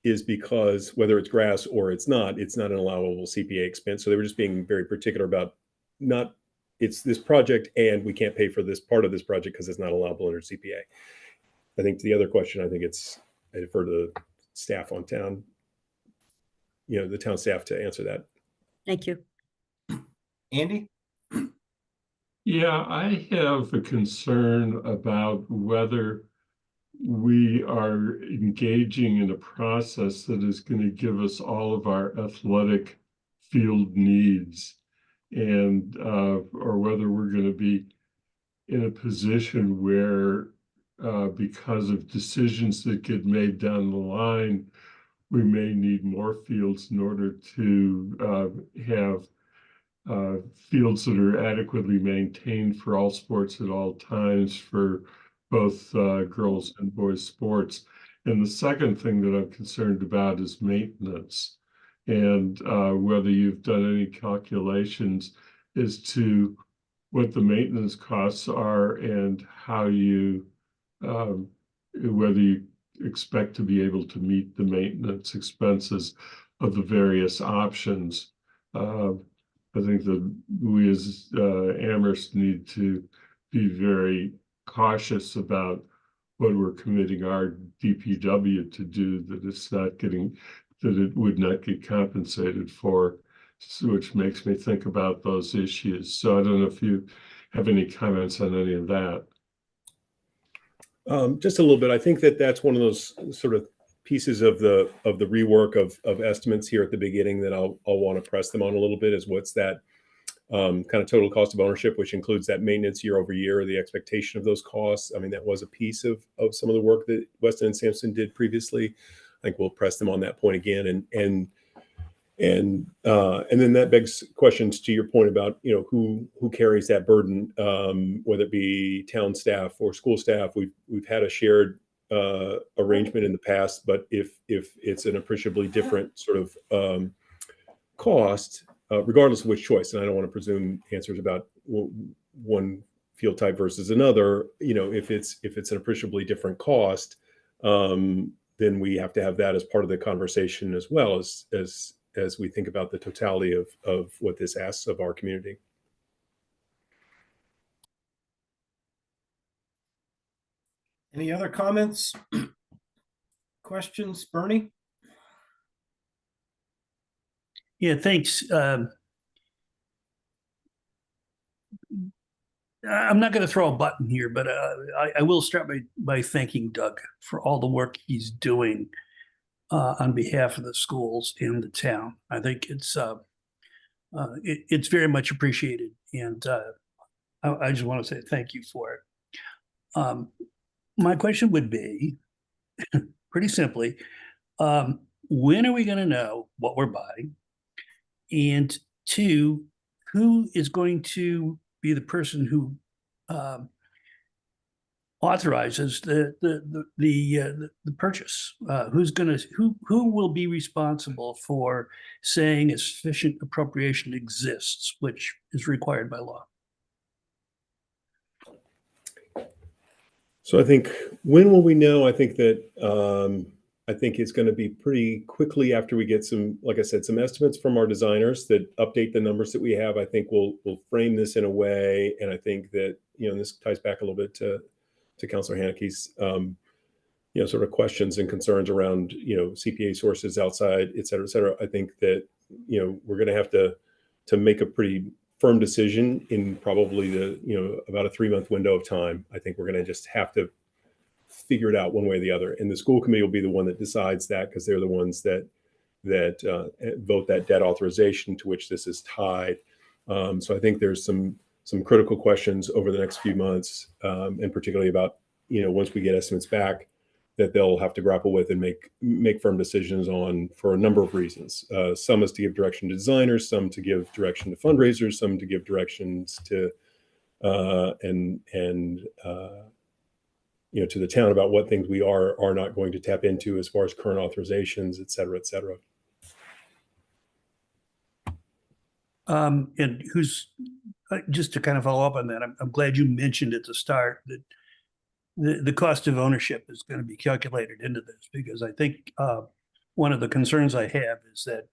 is because whether it's grass or it's not an allowable CPA expense. So they were just being very particular about it's this project and we can't pay for this part of this project because it's not allowable under CPA. I think the other question, I defer to the staff on town, the town staff to answer that. Thank you. Andy? Yeah, I have a concern about whether we are engaging in a process that is going to give us all of our athletic field needs, and or whether we're going to be in a position where because of decisions that get made down the line, we may need more fields in order to have fields that are adequately maintained for all sports at all times for both girls and boys sports. And the second thing that I'm concerned about is maintenance, and whether you've done any calculations as to what the maintenance costs are and how you whether you expect to be able to meet the maintenance expenses of the various options. I think that we as Amherst need to be very cautious about what we're committing our DPW to do, that it would not get compensated for. which makes me think about those issues. So I don't know if you have any comments on any of that. Just a little bit. I think that that's one of those sort of pieces of the rework of estimates here at the beginning that I'll want to press them on a little bit, is what's that kind of total cost of ownership, which includes that maintenance year over year, the expectation of those costs. I mean, that was a piece of some of the work that Weston and Sampson did previously. I think we'll press them on that point again, and then that begs questions to your point about, you know, who carries that burden, whether it be town staff or school staff. We've had a shared arrangement in the past, but if it's an appreciably different sort of cost, regardless of which choice, and I don't want to presume answers about one field type versus another, you know, if it's an appreciably different cost, then we have to have that as part of the conversation, as well as we think about the totality of what this asks of our community. Any other comments? Questions, Bernie? Yeah, thanks. I'm not going to throw a button here, but I will start by thanking Doug for all the work he's doing on behalf of the schools and the town. I think it's very much appreciated, and I just want to say thank you for it. My question would be, pretty simply, when are we going to know what we're buying? And two, who is going to be the person who authorizes the purchase? Who will be responsible for saying a sufficient appropriation exists, which is required by law? So I think, when will we know? I think that I think it's going to be pretty quickly after we get some, like I said, some estimates from our designers that update the numbers that we have. I think we'll frame this in a way, and I think that, you know, and this ties back a little bit to Councilor Haneke's you know, sort of questions and concerns around, you know, CPA sources outside, et cetera, et cetera. I think that, you know, we're going to have to make a pretty firm decision in probably about a 3-month window of time. I think we're going to just have to figure it out one way or the other, and the school committee will be the one that decides that, because they're the ones that vote that debt authorization to which this is tied. So I think there's some critical questions over the next few months, and particularly about, you know, once we get estimates back, that they'll have to grapple with and make firm decisions on, for a number of reasons. Some is to give direction to designers, some to give direction to fundraisers, some to give directions to you know, to the town about what things we are not going to tap into as far as current authorizations, et cetera, et cetera. And who's, just to kind of follow up on that, I'm glad you mentioned at the start that the cost of ownership is going to be calculated into this, because I think one of the concerns I have is that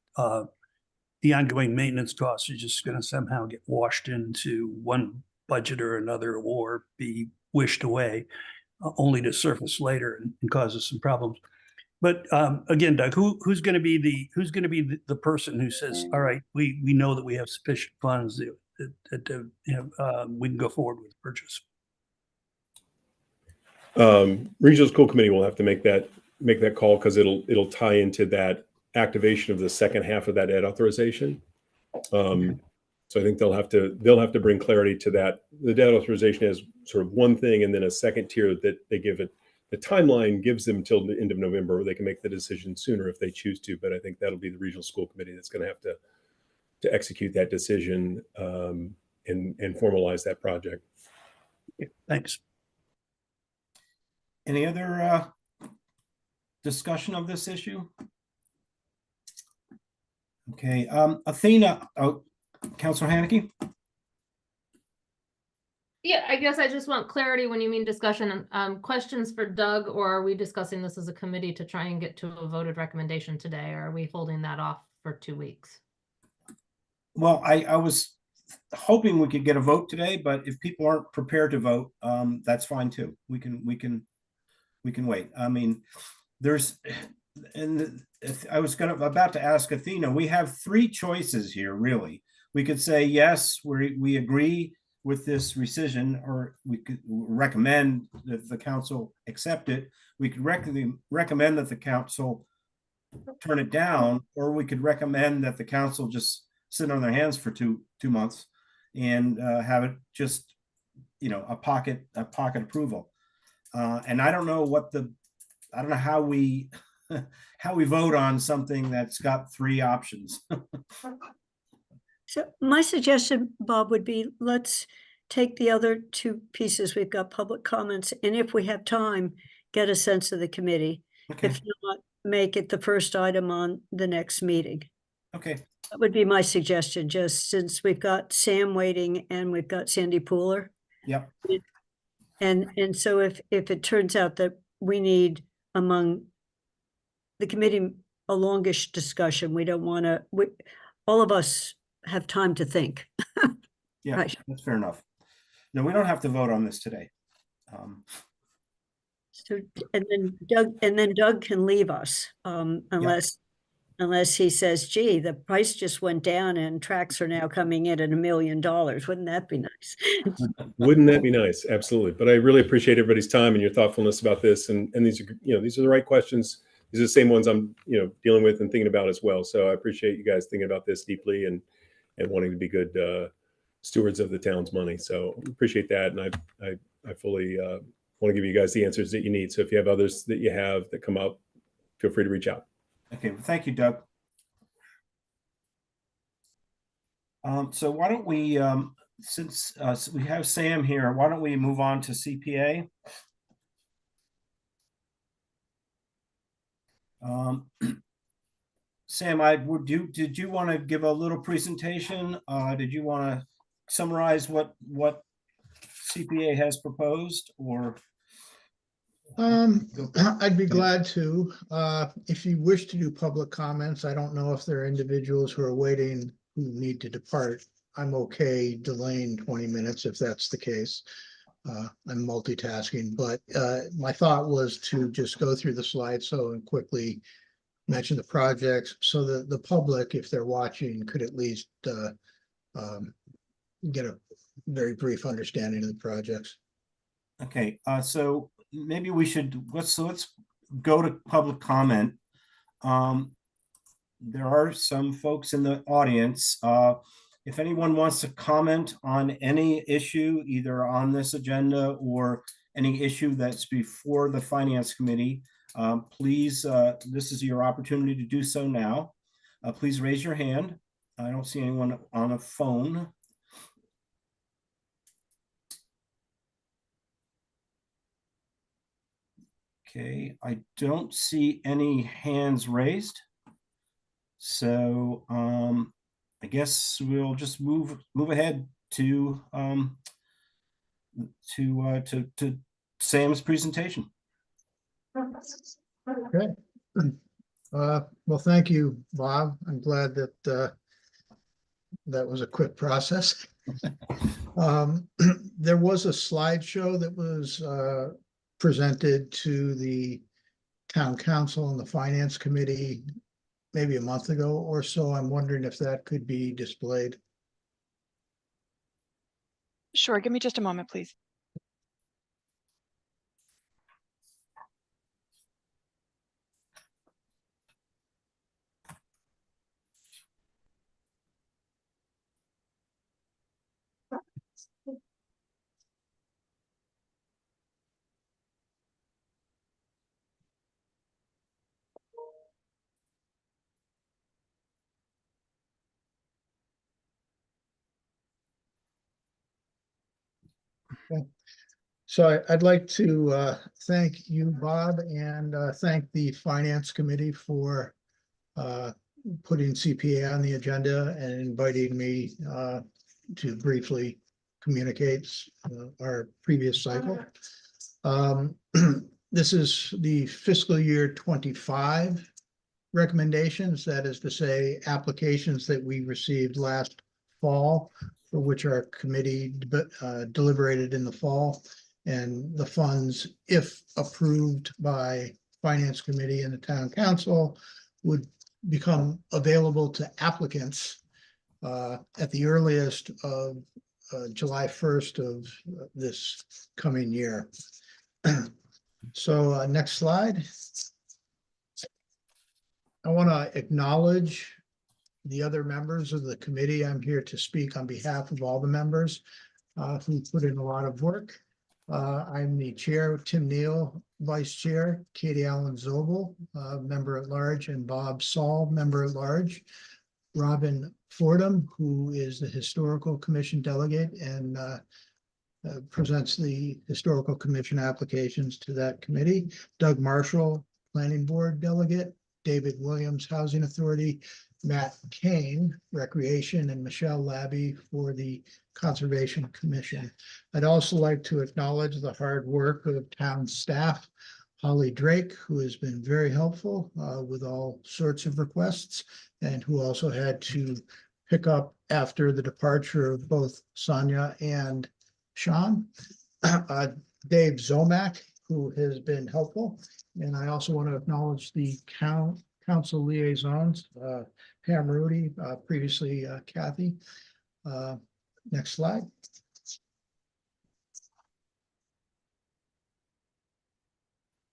the ongoing maintenance costs are just going to somehow get washed into one budget or another, or be wished away, only to surface later and cause us some problems. But again, Doug, who's going to be the person who says, all right, we know that we have sufficient funds that we can go forward with the purchase? Regional School Committee will have to make that call, because it'll tie into that activation of the second half of that debt authorization. So I think they'll have to bring clarity to that. The debt authorization is sort of one thing, and then a second tier that they give it. The timeline gives them till the end of November, where they can make the decision sooner if they choose to. But I think that'll be the Regional School Committee that's going to have to execute that decision and formalize that project. Okay, thanks. Any other discussion of this issue? Okay, Athena, Councilor Haneke? Yeah, I guess I just want clarity when you mean discussion. Questions for Doug, or are we discussing this as a committee to try and get to a voted recommendation today? Or are we holding that off for 2 weeks? Well, I was hoping we could get a vote today, but if people aren't prepared to vote, that's fine too. We can wait. I mean, there's I was about to ask Athena, we have three choices here, really. We could say, yes, we agree with this rescission, or we could recommend that the council accept it. We could recommend that the council turn it down, or we could recommend that the council just sit on their hands for two months and have it just, a pocket approval. And I don't know how we vote on something that's got three options. So my suggestion, Bob, would be let's take the other two pieces. We've got public comments, and if we have time, get a sense of the committee. Okay. If not, make it the first item on the next meeting. Okay. That would be my suggestion, just since we've got Sam waiting and we've got Sandy Pooler. Yep. And so if it turns out that we need among the committee a longish discussion, we don't want to, all of us have time to think. Yeah, Right. That's fair enough. No, we don't have to vote on this today. So, and then Doug can leave us, unless he says, gee, the price just went down and tracks are now coming in at $1 million. Wouldn't that be nice? Wouldn't that be nice? Absolutely. But I really appreciate everybody's time and your thoughtfulness about this. And these are, these are the right questions. These are the same ones I'm, dealing with and thinking about as well. So I appreciate you guys thinking about this deeply and wanting to be good stewards of the town's money. So appreciate that. And I fully want to give you guys the answers that you need. So if you have others that you have that come up, feel free to reach out. Okay, well, thank you, Doug. So why don't we, since we have Sam here, why don't we move on to CPA? Sam, did you want to give a little presentation? Did you want to summarize what CPA has proposed, or? I'd be glad to. If you wish to do public comments, I don't know if there are individuals who are waiting who need to depart. I'm okay delaying 20 minutes if that's the case. I'm multitasking, but my thought was to just go through the slideshow and quickly mention the projects so that the public, if they're watching, could at least get a very brief understanding of the projects. Okay, so maybe we should, let's go to public comment. There are some folks in the audience. If anyone wants to comment on any issue, either on this agenda or any issue that's before the Finance Committee, please, this is your opportunity to do so now. Please raise your hand. I don't see anyone on a phone. Okay, I don't see any hands raised. So I guess we'll just move ahead to Sam's presentation. Okay. Well, thank you, Bob. I'm glad that that was a quick process. There was a slideshow that was presented to the town council and the finance committee maybe a month ago or so. I'm wondering if that could be displayed. Sure, give me just a moment, please. So I'd like to thank you, Bob, and thank the Finance Committee for putting CPA on the agenda and inviting me to briefly communicate our previous cycle. This is the fiscal year 25 recommendations. That is to say, applications that we received last fall, for which our committee deliberated in the fall, and the funds, if approved by finance committee and the town council would become available to applicants at the earliest of July 1st of this coming year. So next slide. I want to acknowledge the other members of the committee. I'm here to speak on behalf of all the members who put in a lot of work. I'm the chair, Tim Neal, vice chair, Katie Allen Zobel, member at large, and Bob Saul, member at large. Robin Fordham, who is the historical commission delegate and presents the historical commission applications to that committee. Doug Marshall, planning board delegate. David Williams, Housing Authority. Matt Kane, Recreation, and Michelle Labby for the Conservation Commission. I'd also like to acknowledge the hard work of town staff. Holly Drake, who has been very helpful with all sorts of requests, and who also had to pick up after the departure of both Sonia and Sean. Dave Zomack, who has been helpful. And I also want to acknowledge the council liaisons, Pam Rudy, previously Kathy. Next slide.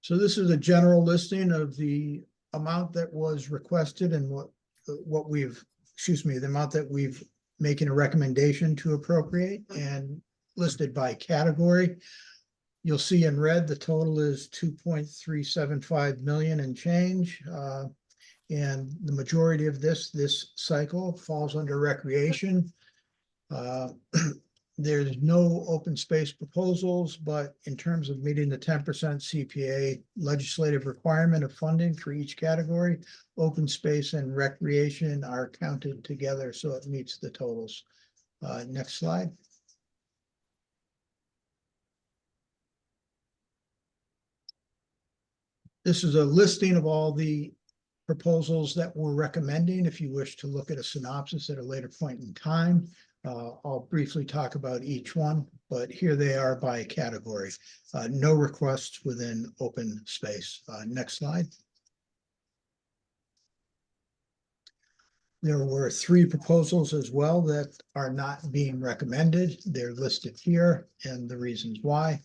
So this is a general listing of the amount that was requested and what we've, the amount that we've making a recommendation to appropriate and listed by category. You'll see in red, the total is 2.375 million and change. And the majority of this cycle falls under recreation. There's no open space proposals, but in terms of meeting the 10% CPA legislative requirement of funding for each category, open space and recreation are counted together, so it meets the totals. Next slide. This is a listing of all the proposals that we're recommending. If you wish to look at a synopsis at a later point in time, I'll briefly talk about each one, but here they are by category. No requests within open space. Next slide. There were 3 proposals as well that are not being recommended. They're listed here and the reasons why.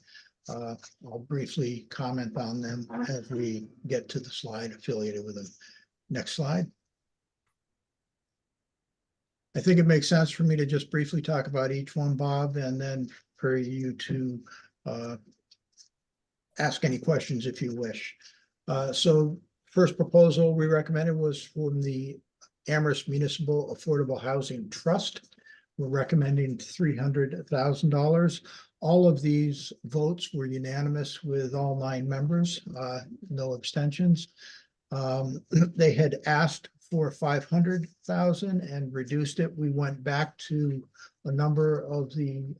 I'll briefly comment on them as we get to the slide affiliated with them. Next slide. I think it makes sense for me to just briefly talk about each one, Bob, and then for you to ask any questions if you wish. So first proposal we recommended was from the Amherst Municipal Affordable Housing Trust. We're recommending $300,000. All of these votes were unanimous with all 9 members, no abstentions. They had asked for 500,000 and reduced it. We went back to a number of the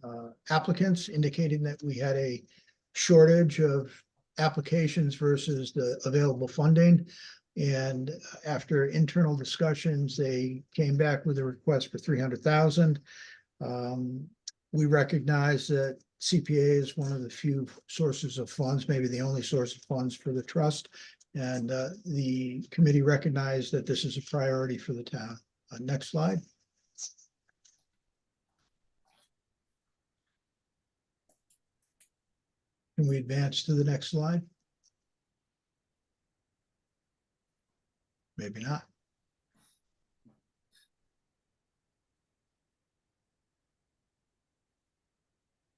applicants indicating that we had a shortage of applications versus the available funding. And after internal discussions, they came back with a request for 300,000. We recognize that CPA is one of the few sources of funds, maybe the only source of funds for the trust. And the committee recognized that this is a priority for the town. Next slide. Can we advance to the next slide? Maybe not.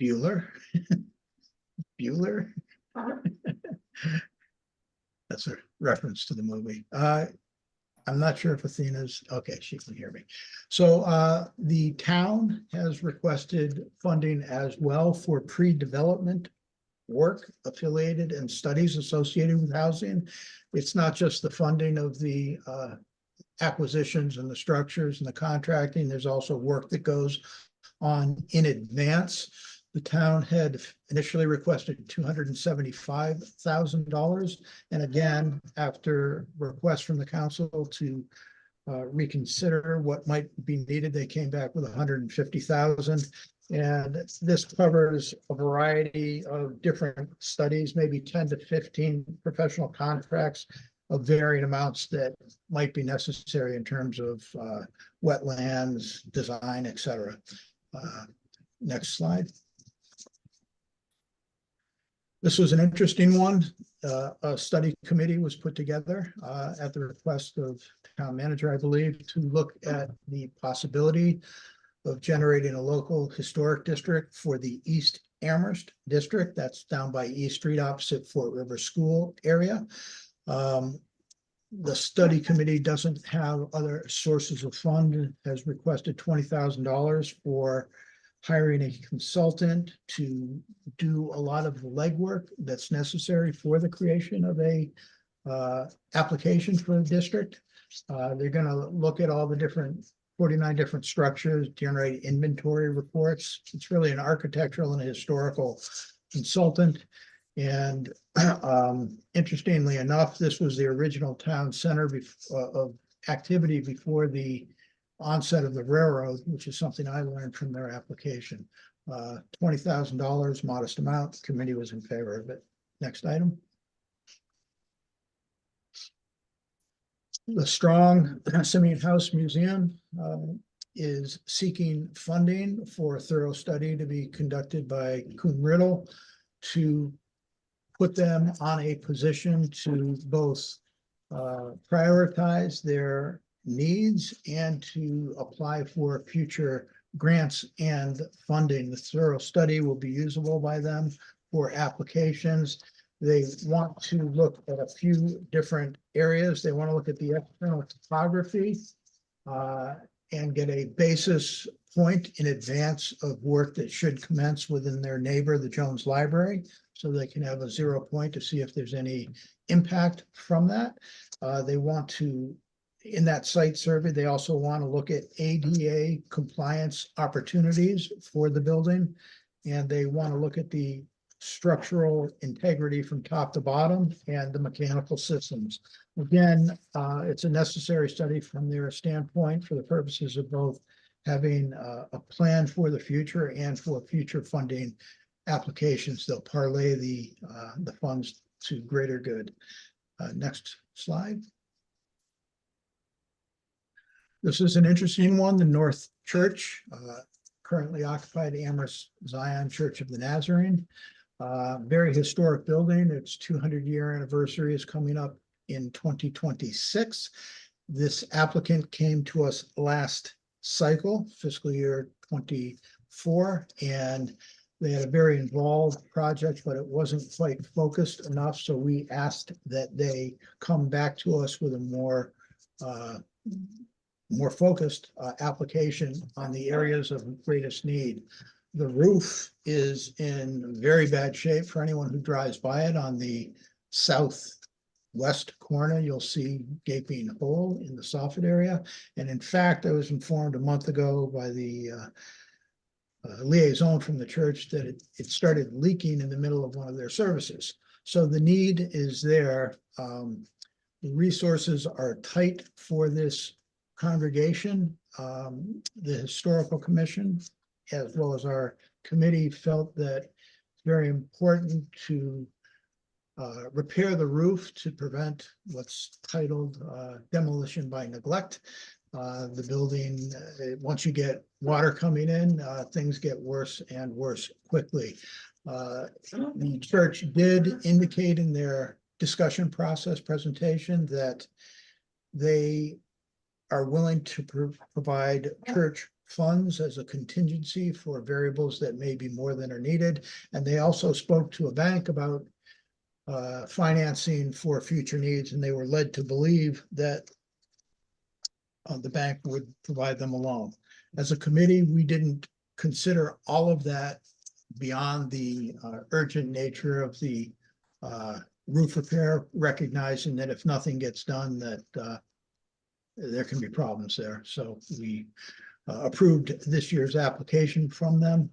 Bueller. Bueller. That's a reference to the movie. I'm not sure if Athena's, okay, she can hear me. So the town has requested funding as well for pre-development work affiliated and studies associated with housing. It's not just the funding of the acquisitions and the structures and the contracting. There's also work that goes on in advance. The town had initially requested $275,000. And again, after requests from the council to reconsider what might be needed, they came back with 150,000. And this covers a variety of different studies, maybe 10 to 15 professional contracts of varying amounts that might be necessary in terms of wetlands, design, et cetera. Next slide. This was an interesting one. A study committee was put together at the request of town manager, I believe, to look at the possibility of generating a local historic district for the East Amherst district. That's down by E Street opposite Fort River School area. The study committee doesn't have other sources of fund, has requested $20,000 for hiring a consultant to do a lot of the legwork that's necessary for the creation of a application for the district. They're going to look at all the different 49 different structures, generate inventory reports. It's really an architectural and historical consultant. And interestingly enough, this was the original town center of activity before the onset of the railroad, which is something I learned from their application. $20,000, modest amount. The committee was in favor of it. Next item. The Strong Simeon House Museum is seeking funding for a thorough study to be conducted by Kuhn Riddle to put them on a position to both prioritize their needs and to apply for future grants and funding. The thorough study will be usable by them for applications. They want to look at a few different areas. They want to look at the external topography and get a basis point in advance of work that should commence within their neighbor, the Jones Library, so they can have a 0 point to see if there's any impact from that. They want to, in that site survey, they also want to look at ADA compliance opportunities for the building. And they want to look at the structural integrity from top to bottom and the mechanical systems. Again, it's a necessary study from their standpoint for the purposes of both having a plan for the future and for future funding applications. They'll parlay the funds to greater good. Next slide. This is an interesting one, the North Church, currently occupied Amherst Zion Church of the Nazarene. Very historic building. Its 200-year anniversary is coming up in 2026. This applicant came to us last cycle, fiscal year 24, and they had a very involved project, but it wasn't quite focused enough. So we asked that they come back to us with a more focused application on the areas of greatest need. The roof is in very bad shape. For anyone who drives by it on the southwest corner, you'll see gaping hole in the soffit area. And in fact, I was informed a month ago by the liaison from the church that it started leaking in the middle of one of their services. So the need is there. The resources are tight for this congregation. The historical commission, as well as our committee, felt that it's very important to repair the roof to prevent what's titled demolition by neglect. The building, once you get water coming in, things get worse and worse quickly. The church did indicate in their discussion process presentation that they are willing to provide church funds as a contingency for variables that may be more than are needed. And they also spoke to a bank about financing for future needs, and they were led to believe that the bank would provide them a loan. As a committee, we didn't consider all of that beyond the urgent nature of the roof repair, recognizing that if nothing gets done, that there can be problems there. So we approved this year's application from them.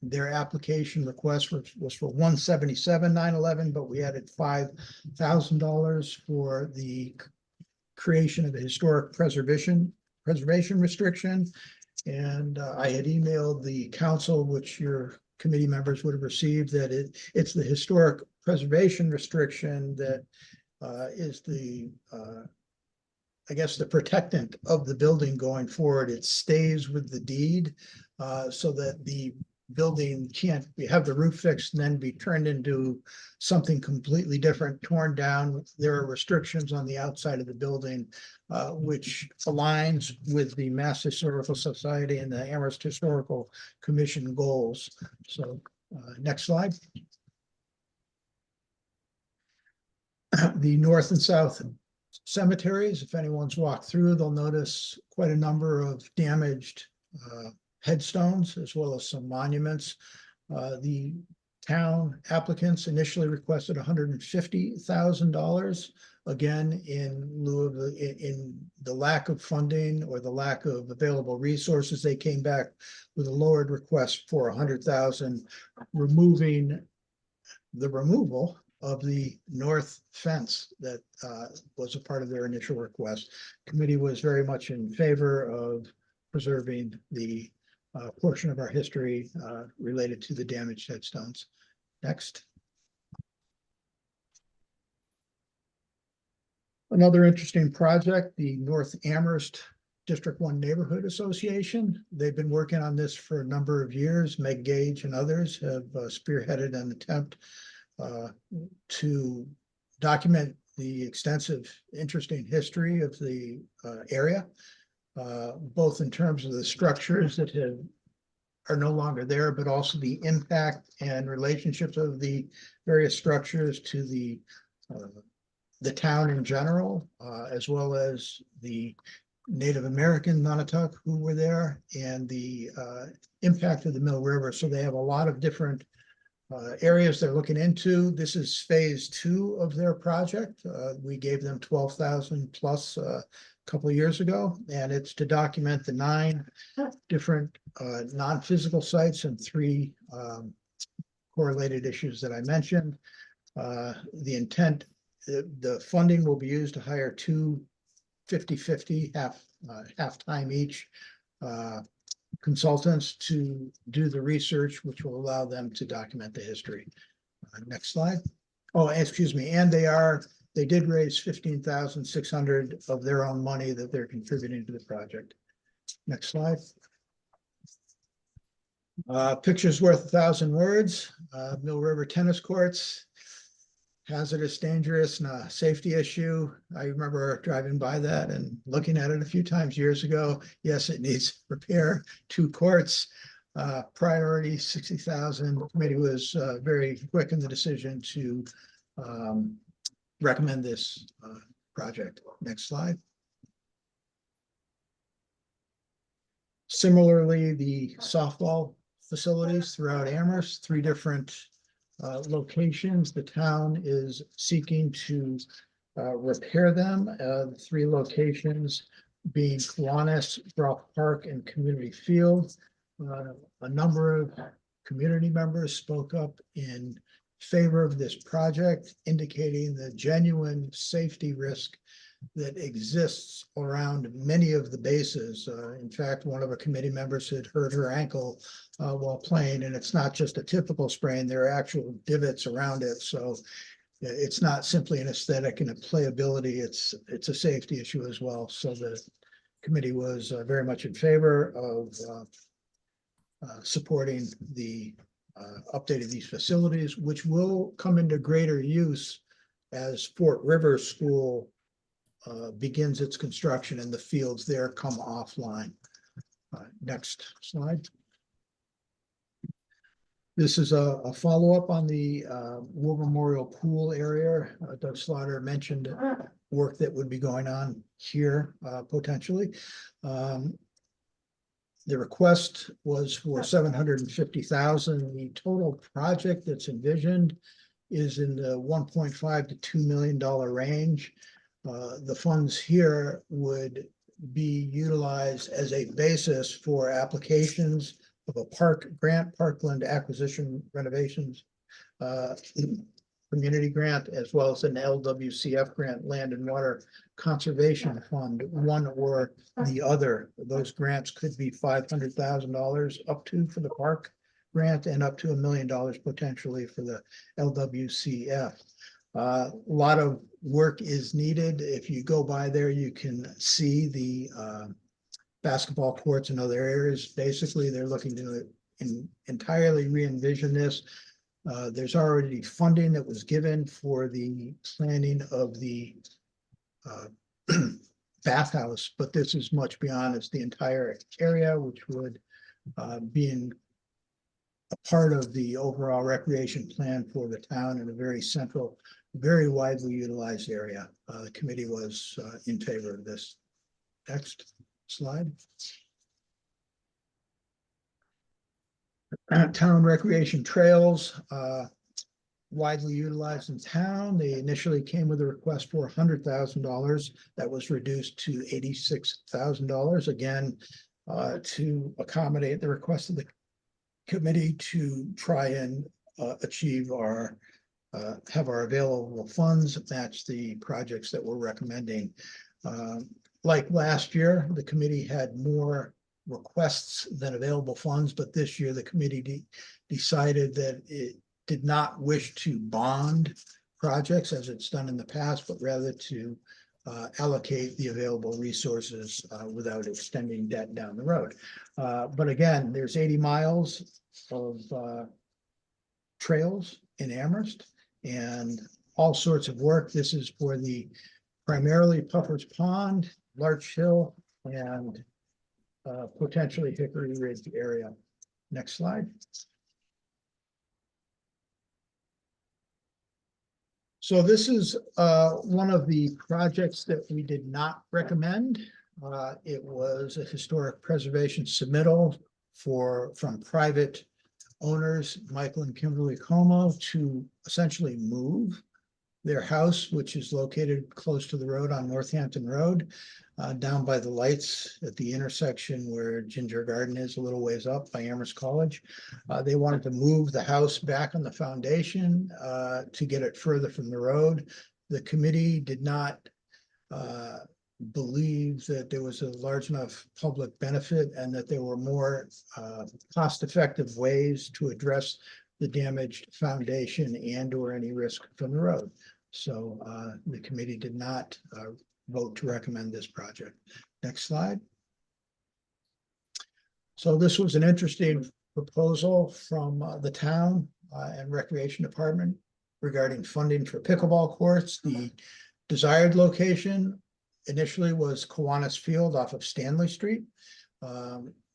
Their application request was for $177,911, but we added $5,000 for the creation of a historic preservation restriction And I had emailed the council, which your committee members would have received, that it's the historic preservation restriction that is the, I guess, the protectant of the building going forward. It stays with the deed so that the building can't have the roof fixed and then be turned into something completely different, torn down. There are restrictions on the outside of the building, which aligns with the Mass Historical Society and the Amherst Historical Commission goals. So next slide. The north and south cemeteries, if anyone's walked through, they'll notice quite a number of damaged headstones as well as some monuments. The town applicants initially requested $150,000. Again, in lieu of in the lack of funding or the lack of available resources, they came back with a lowered request for $100,000, removing the removal of the north fence that was a part of their initial request. Committee was very much in favor of preserving the portion of our history related to the damaged headstones. Next. Another interesting project, the North Amherst District 1 Neighborhood Association. They've been working on this for a number of years. Meg Gage and others have spearheaded an attempt to document the extensive, interesting history of the area, both in terms of the structures that are no longer there, but also the impact and relationships of the various structures to the town in general, as well as the Native American Nonotuck who were there, and the impact of the Mill River. So they have a lot of different areas they're looking into. This is phase 2 of their project. We gave them 12,000 plus a couple of years ago, and it's to document the 9 different non-physical sites and 3 correlated issues that I mentioned. The intent, the funding will be used to hire 2 50-50, half time each consultants to do the research, which will allow them to document the history. Next slide. Oh, excuse me. And they did raise $15,600 of their own money that they're contributing to the project. Next slide. Pictures worth 1,000 words. Mill River tennis courts. Hazardous, dangerous, and a safety issue. I remember driving by that and looking at it a few times years ago. Yes, it needs repair. 2 courts. Priority 60,000. The committee was very quick in the decision to recommend this project. Next slide. Similarly, the softball facilities throughout Amherst, 3 different locations. The town is seeking to repair them. The 3 locations being Kiwanis, Brock Park, and Community Field. A number of community members spoke up in favor of this project, indicating the genuine safety risk that exists around many of the bases. In fact, one of our committee members had hurt her ankle while playing, and it's not just a typical sprain, there are actual divots around it. So it's not simply an aesthetic and a playability, it's a safety issue as well. So the committee was very much in favor of supporting the update of these facilities, which will come into greater use as Fort River School begins its construction and the fields there come offline. Next slide. This is a follow-up on the War Memorial Pool area. Doug Slaughter mentioned work that would be going on here potentially. The request was for $750,000. The total project that's envisioned is in the $1.5 to $2 million range. The funds here would be utilized as a basis for applications of a park grant, parkland acquisition renovations Community Grant, as well as an LWCF grant, Land and Water Conservation Fund, one or the other. Those grants could be $500,000 up to for the park grant and up to $1 million potentially for the LWCF. A lot of work is needed. If you go by there, you can see the basketball courts and other areas. Basically, they're looking to entirely re-envision this. There's already funding that was given for the planning of the bathhouse, but this is much beyond. It's the entire area, which would be in a part of the overall recreation plan for the town in a very central, very widely utilized area. The committee was in favor of this. Next slide. Town recreation trails, widely utilized in town. They initially came with a request for $100,000. That was reduced to $86,000, again, to accommodate the request of the committee to try and achieve our have our available funds match the projects that we're recommending. Like last year, the committee had more requests than available funds, but this year the committee decided that it did not wish to bond projects as it's done in the past, but rather to allocate the available resources without extending debt down the road. But again, there's 80 miles of trails in Amherst and all sorts of work. This is for the primarily Puffer's Pond, Larch Hill, and potentially Hickory Ridge area. Next slide. So this is one of the projects that we did not recommend. It was a historic preservation submittal from private owners, Michael and Kimberly Como, to essentially move their house, which is located close to the road on Northampton Road, down by the lights at the intersection where Ginger Garden is a little ways up by Amherst College. They wanted to move the house back on the foundation to get it further from the road. The committee did not believe that there was a large enough public benefit and that there were more cost-effective ways to address the damaged foundation and or any risk from the road. So the committee did not vote to recommend this project. Next slide. So this was an interesting proposal from the town and recreation department regarding funding for pickleball courts. The desired location initially was Kiwanis Field off of Stanley Street.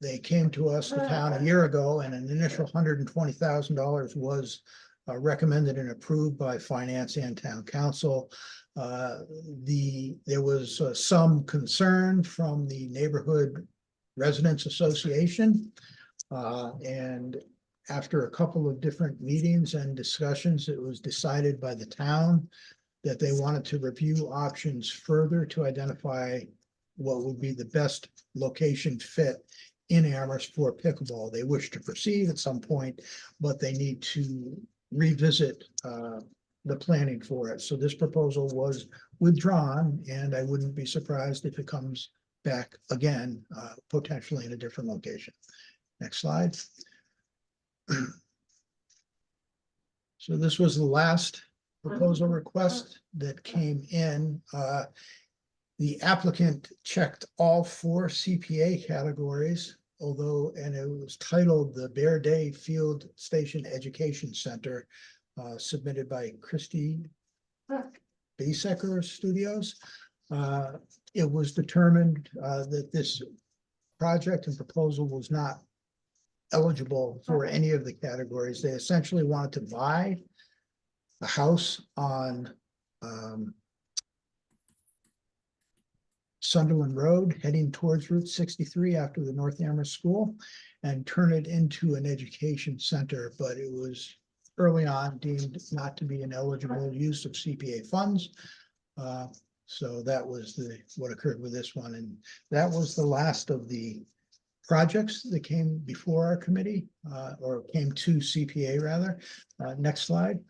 They came to us, the town, a year ago, and an initial $120,000 was recommended and approved by finance and town council. There was some concern from the neighborhood residents association, and after a couple of different meetings and discussions, it was decided by the town that they wanted to review options further to identify what would be the best location fit in Amherst for pickleball. They wish to proceed at some point, but they need to revisit the planning for it. So this proposal was withdrawn, and I wouldn't be surprised if it comes back again, potentially in a different location. Next slide. So this was the last proposal request that came in. The applicant checked all 4 CPA categories, and it was titled the Bear Day Field Station Education Center, submitted by Christy Basecker Studios. It was determined that this project and proposal was not eligible for any of the categories. They essentially wanted to buy a house on Sunderland Road, heading towards Route 63 after the North Amherst School, and turn it into an education center, but it was early on deemed not to be an eligible use of CPA funds. So that was what occurred with this one, and that was the last of the projects that came before our committee, or came to CPA rather. Next slide.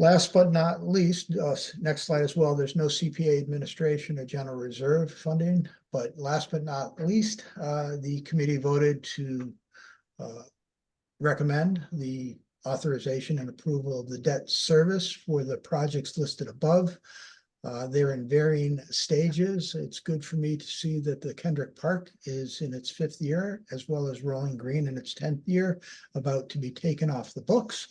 Last but not least, next slide as well, there's no CPA administration or general reserve funding, but last but not least, the committee voted to recommend the authorization and approval of the debt service for the projects listed above. They're in varying stages. It's good for me to see that the Kendrick Park is in its 5th year, as well as Rolling Green in its 10th year, about to be taken off the books.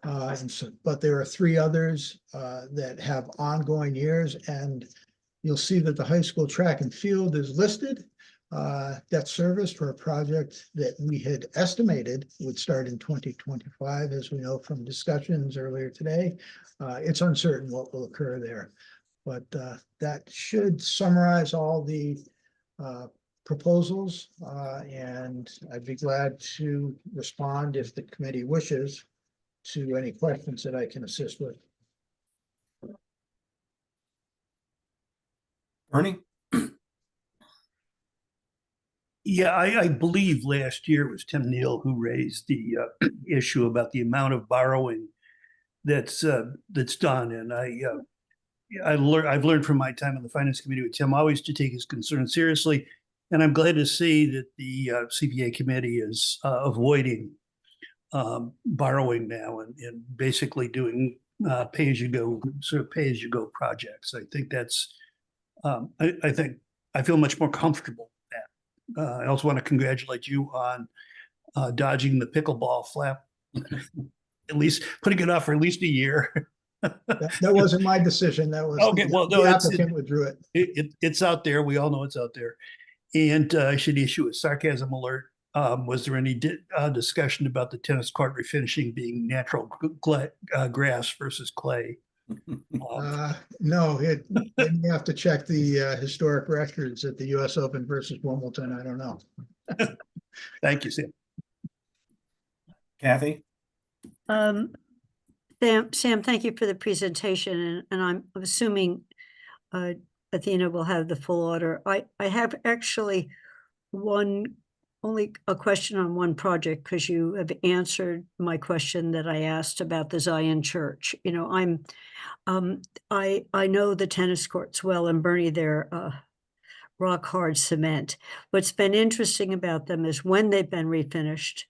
But there are 3 others that have ongoing years, and you'll see that the high school track and field is listed. Debt service for a project that we had estimated would start in 2025, as we know from discussions earlier today. It's uncertain what will occur there, but that should summarize all the proposals, and I'd be glad to respond if the committee wishes to any questions that I can assist with. Bernie? Yeah, I believe last year it was Tim Neal who raised the issue about the amount of borrowing that's done, and I've learned from my time on the finance committee with Tim always to take his concerns seriously, and I'm glad to see that the CPA committee is avoiding borrowing now and basically doing pay-as-you-go projects. I think that's I feel much more comfortable with that. I also want to congratulate you on dodging the pickleball flap, at least putting it off for at least a year. That wasn't my decision. That was Okay, well, no, the applicant withdrew it. It's out there. We all know it's out there. And I should issue a sarcasm alert. Was there any discussion about the tennis court refinishing being natural grass versus clay? No, you have to check the historic records at the US Open versus Wimbledon. I don't know. Thank you, Sam. Kathy? Sam, thank you for the presentation, and I'm assuming Athena will have the full order. I have actually only a question on one project, because you have answered my question that I asked about the Zion Church. You know, I know the tennis courts well, and Bernie, they're rock hard cement. What's been interesting about them is when they've been refinished,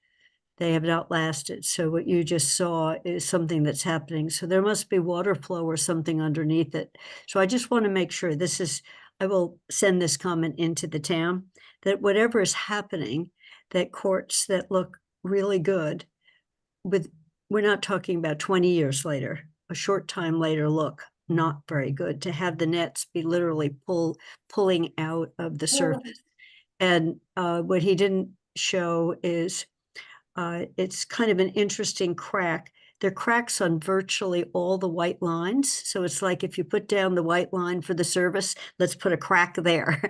they have not lasted. So what you just saw is something that's happening. So there must be water flow or something underneath it. So I just want to make sure I will send this comment into the town, that whatever is happening, that courts that look really good, we're not talking about 20 years later, a short time later look not very good, to have the nets be literally pulling out of the surface. And what he didn't show is it's kind of an interesting crack. There are cracks on virtually all the white lines. So it's like if you put down the white line for the service, let's put a crack there.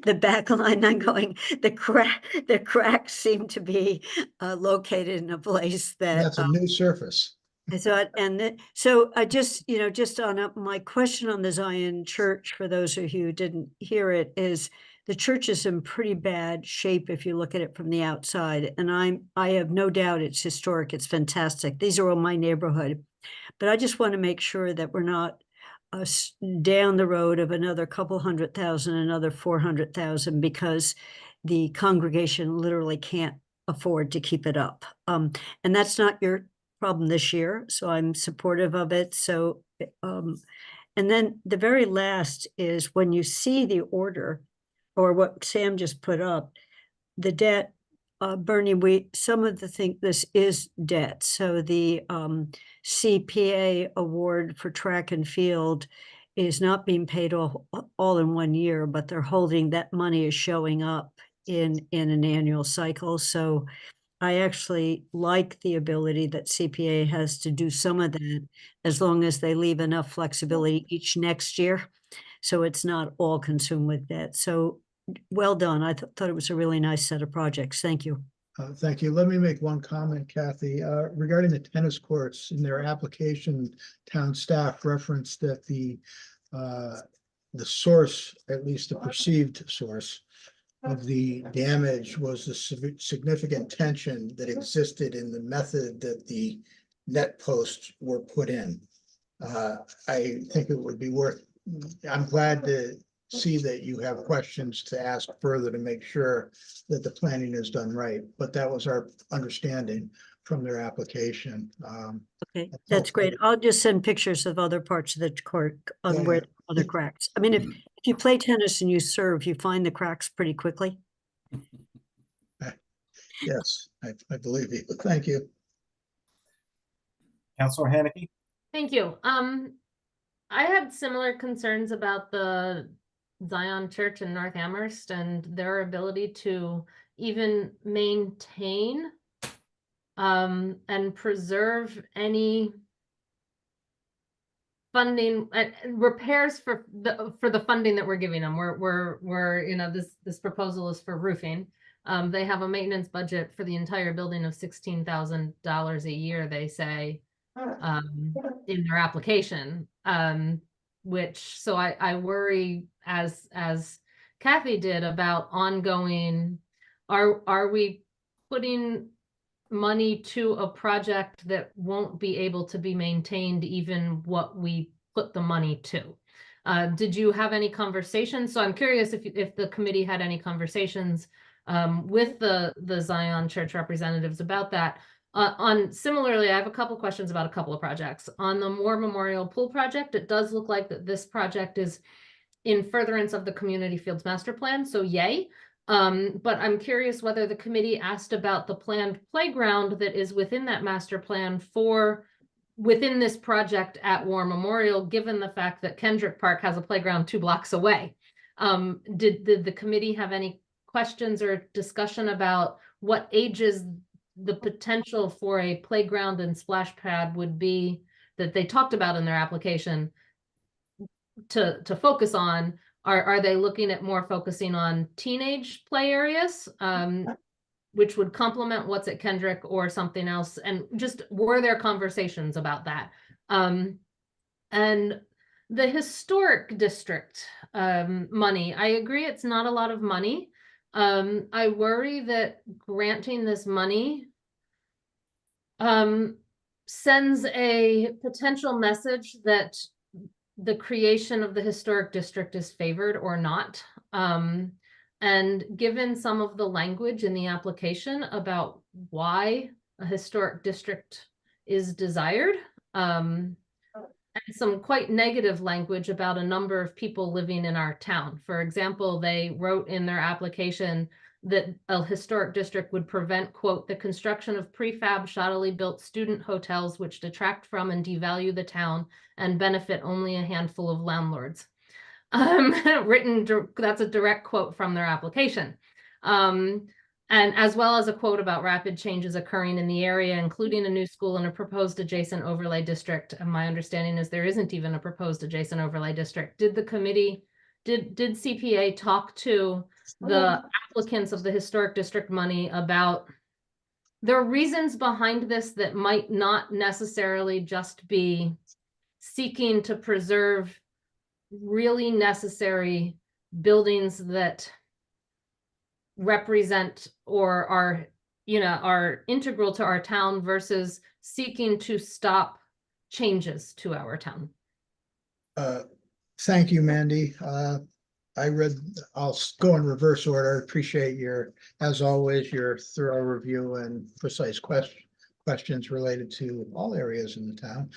The back line, I'm going, the cracks seem to be located in a place that That's a new surface. I thought, so I just on my question on the Zion Church, for those of you who didn't hear it, is the church is in pretty bad shape if you look at it from the outside. And I have no doubt it's historic. It's fantastic. These are all my neighborhood. But I just want to make sure that we're not down the road of another couple 100,000, another 400,000, because the congregation literally can't afford to keep it up. And that's not your problem this year, so I'm supportive of it. So, and then the very last is when you see the order, or what Sam just put up, the debt, Bernie, some of the think this is debt. So the CPA award for track and field is not being paid all in 1 year, but they're holding that money is showing up in an annual cycle. So I actually like the ability that CPA has to do some of that, as long as they leave enough flexibility each next year, so it's not all consumed with debt. So well done. I thought it was a really nice set of projects. Thank you. Thank you. Let me make one comment, Kathy, regarding the tennis courts. In their application, town staff referenced that the source, at least the perceived source of the damage, was the significant tension that existed in the method that the net posts were put in. I think it would be worth, I'm glad to see that you have questions to ask further to make sure that the planning is done right, but that was our understanding from their application. Okay, That's that's helpful. great. I'll just send pictures of other parts of the court Yeah, on where yeah. other cracks. I mean, if you play tennis and you serve, you find the cracks pretty quickly. Yes, I believe you. Thank you. Counselor Haneke? Thank you. I had similar concerns about the Zion Church in North Amherst and their ability to even maintain and preserve any funding repairs for the funding that we're giving them. We're you know, this proposal is for roofing. They have a maintenance budget for the entire building of $16,000 a year, they say, in their application. Which, so I worry, as Kathy did, about ongoing, are we putting money to a project that won't be able to be maintained even what we put the money to? Did you have any conversations? So I'm curious if the committee had any conversations with the Zion Church representatives about that. Similarly, I have a couple questions about a couple of projects. On the Moore Memorial Pool project, it does look like that this project is in furtherance of the Community Fields Master Plan, so yay. But I'm curious whether the committee asked about the planned playground that is within that master plan for within this project at War Memorial, given the fact that Kendrick Park has a playground 2 blocks away. Did the committee have any questions or discussion about what ages the potential for a playground and splash pad would be that they talked about in their application to focus on? Are they looking at more focusing on teenage play areas, which would complement what's at Kendrick, or something else? And just, were there conversations about that? And the historic district money, I agree it's not a lot of money. I worry that granting this money sends a potential message that the creation of the historic district is favored or not. And given some of the language in the application about why a historic district is desired, and some quite negative language about a number of people living in our town. For example, they wrote in their application that a historic district would prevent, quote, the construction of prefab shoddily built student hotels which detract from and devalue the town and benefit only a handful of landlords. That's a direct quote from their application. And as well as a quote about rapid changes occurring in the area, including a new school and a proposed adjacent overlay district. And my understanding is there isn't even a proposed adjacent overlay district. Did the committee, did CPA talk to the applicants of the historic district money about their reasons behind this that might not necessarily just be seeking to preserve really necessary buildings that represent or are, you know, are integral to our town, versus seeking to stop changes to our town? Thank you, Mandy. I'll go in reverse order. Appreciate as always, your thorough review and precise questions related to all areas in the town.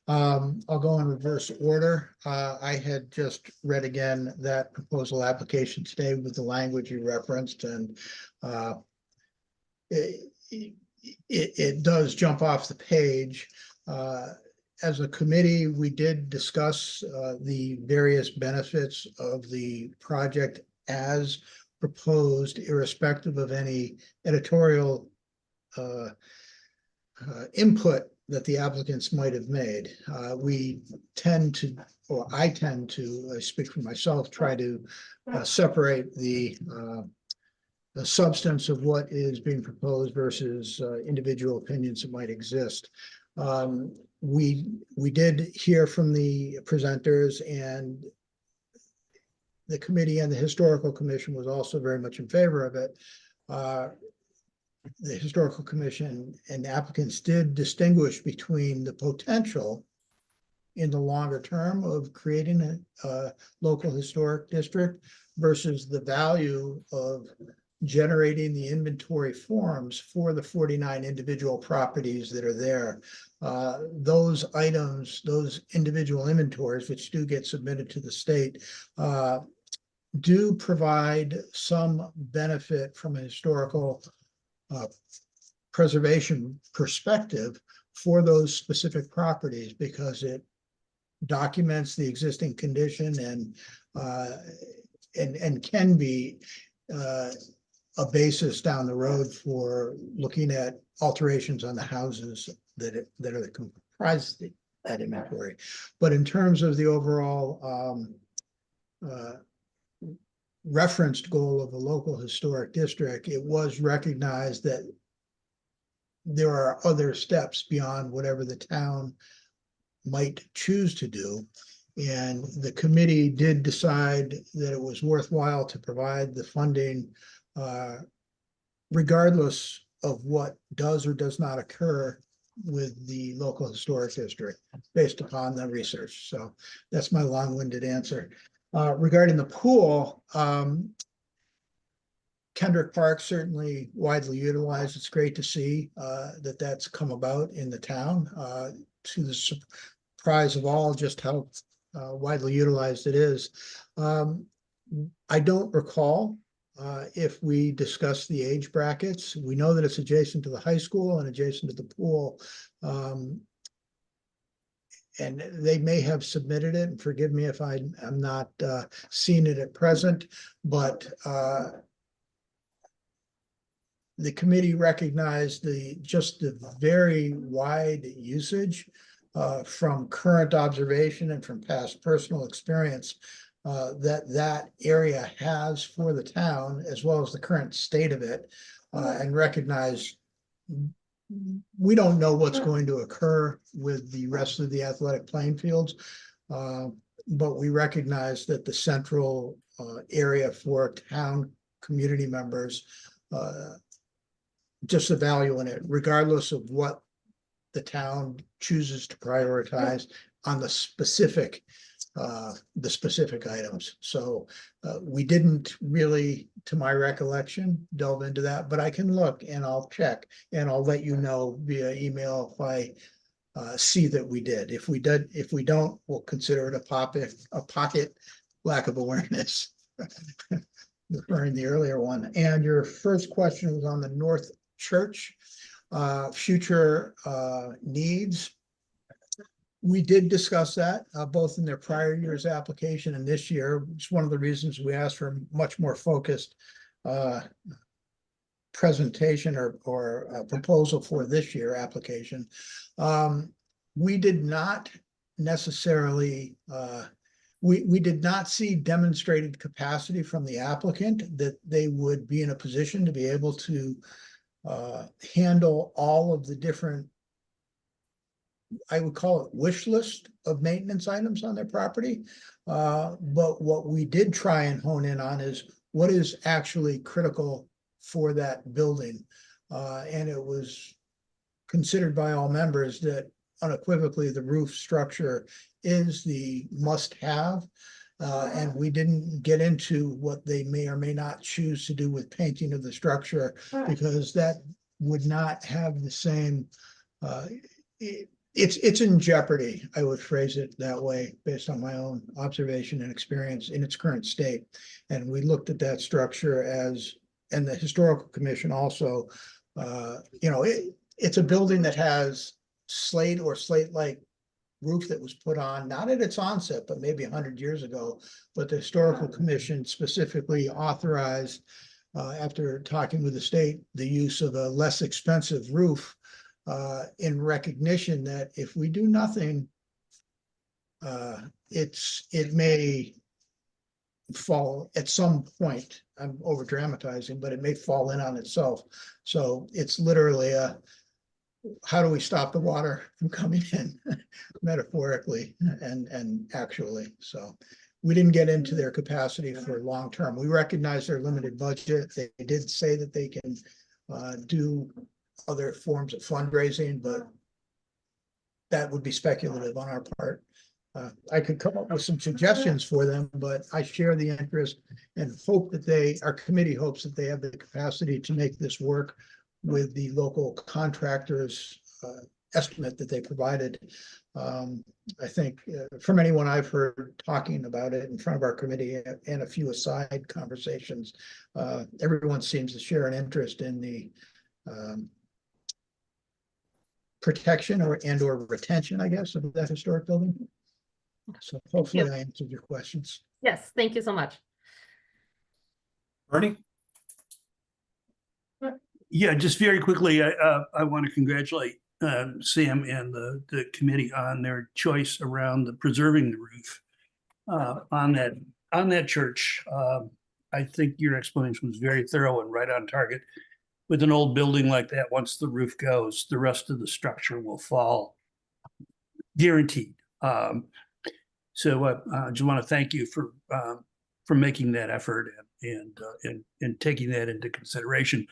I'll go in reverse order. I had just read again that proposal application today with the language you referenced, and it does jump off the page. As a committee, we did discuss the various benefits of the project as proposed, irrespective of any editorial input that the applicants might have made. We tend to, or I tend to, I speak for myself, try to separate the substance of what is being proposed versus individual opinions that might exist. We did hear from the presenters, and the committee and the historical commission was also very much in favor of it. the Historical Commission and applicants did distinguish between the potential in the longer term of creating a local historic district versus the value of generating the inventory forms for the 49 individual properties that are there. Those items, those individual inventories, which do get submitted to the state, do provide some benefit from a historical preservation perspective for those specific properties, because it documents the existing condition and can be a basis down the road for looking at alterations on the houses that are comprised that inventory. But in terms of the overall referenced goal of a local historic district, it was recognized that there are other steps beyond whatever the town might choose to do. And the committee did decide that it was worthwhile to provide the funding regardless of what does or does not occur with the local historic district based upon the research. So that's my long-winded answer. Regarding the pool, Kendrick Park certainly widely utilized. It's great to see that that's come about in the town, to the surprise of all, just how widely utilized it is. I don't recall if we discussed the age brackets. We know that it's adjacent to the high school and adjacent to the pool. And they may have submitted it, and forgive me if I'm not seeing it at present, but the committee recognized just the very wide usage from current observation and from past personal experience that area has for the town, as well as the current state of it, and recognize we don't know what's going to occur with the rest of the athletic playing fields, but we recognize that the central area for town community members, just the value in it, regardless of what the town chooses to prioritize on the specific items. So we didn't really, to my recollection, delve into that, but I can look and I'll check and I'll let you know via email if I see that we did. If we don't, we'll consider it a pocket lack of awareness. Referring the earlier one. And your first question was on the North Church future needs. We did discuss that both in their prior year's application and this year. It's one of the reasons we asked for a much more focused presentation or proposal for this year application. We did not necessarily we did not see demonstrated capacity from the applicant that they would be in a position to be able to handle all of the different, I would call it wish list of maintenance items on their property. But what we did try and hone in on is what is actually critical for that building. And it was considered by all members that unequivocally the roof structure is the must-have. And we didn't get into what they may or may not choose to do with painting of the structure, because that would not have the same, it's in jeopardy, I would phrase it that way, based on my own observation and experience in its current state. And we looked at that structure as, and the Historical Commission also, it's a building that has slate or slate-like roof that was put on, not at its onset, but maybe 100 years ago. But the Historical Commission specifically authorized, after talking with the state, the use of a less expensive roof in recognition that if we do nothing, it may fall at some point. I'm over dramatizing, but it may fall in on itself. So it's literally how do we stop the water from coming in metaphorically and actually. So we didn't get into their capacity for long term. We recognize their limited budget. They did say that they can do other forms of fundraising, but that would be speculative on our part. I could come up with some suggestions for them, but I share the interest and hope that our committee hopes that they have the capacity to make this work with the local contractors estimate that they provided. I think from anyone I've heard talking about it in front of our committee and a few aside conversations, everyone seems to share an interest in the protection or retention, I guess, of that historic building. So hopefully I answered your questions. Yes, thank you so much. Bernie? Yeah, just very quickly, I want to congratulate Sam and the committee on their choice around the preserving the roof on that church. I think your explanation was very thorough and right on target. With an old building like that, once the roof goes, the rest of the structure will fall, guaranteed. So I just want to thank you for making that effort and taking that into consideration.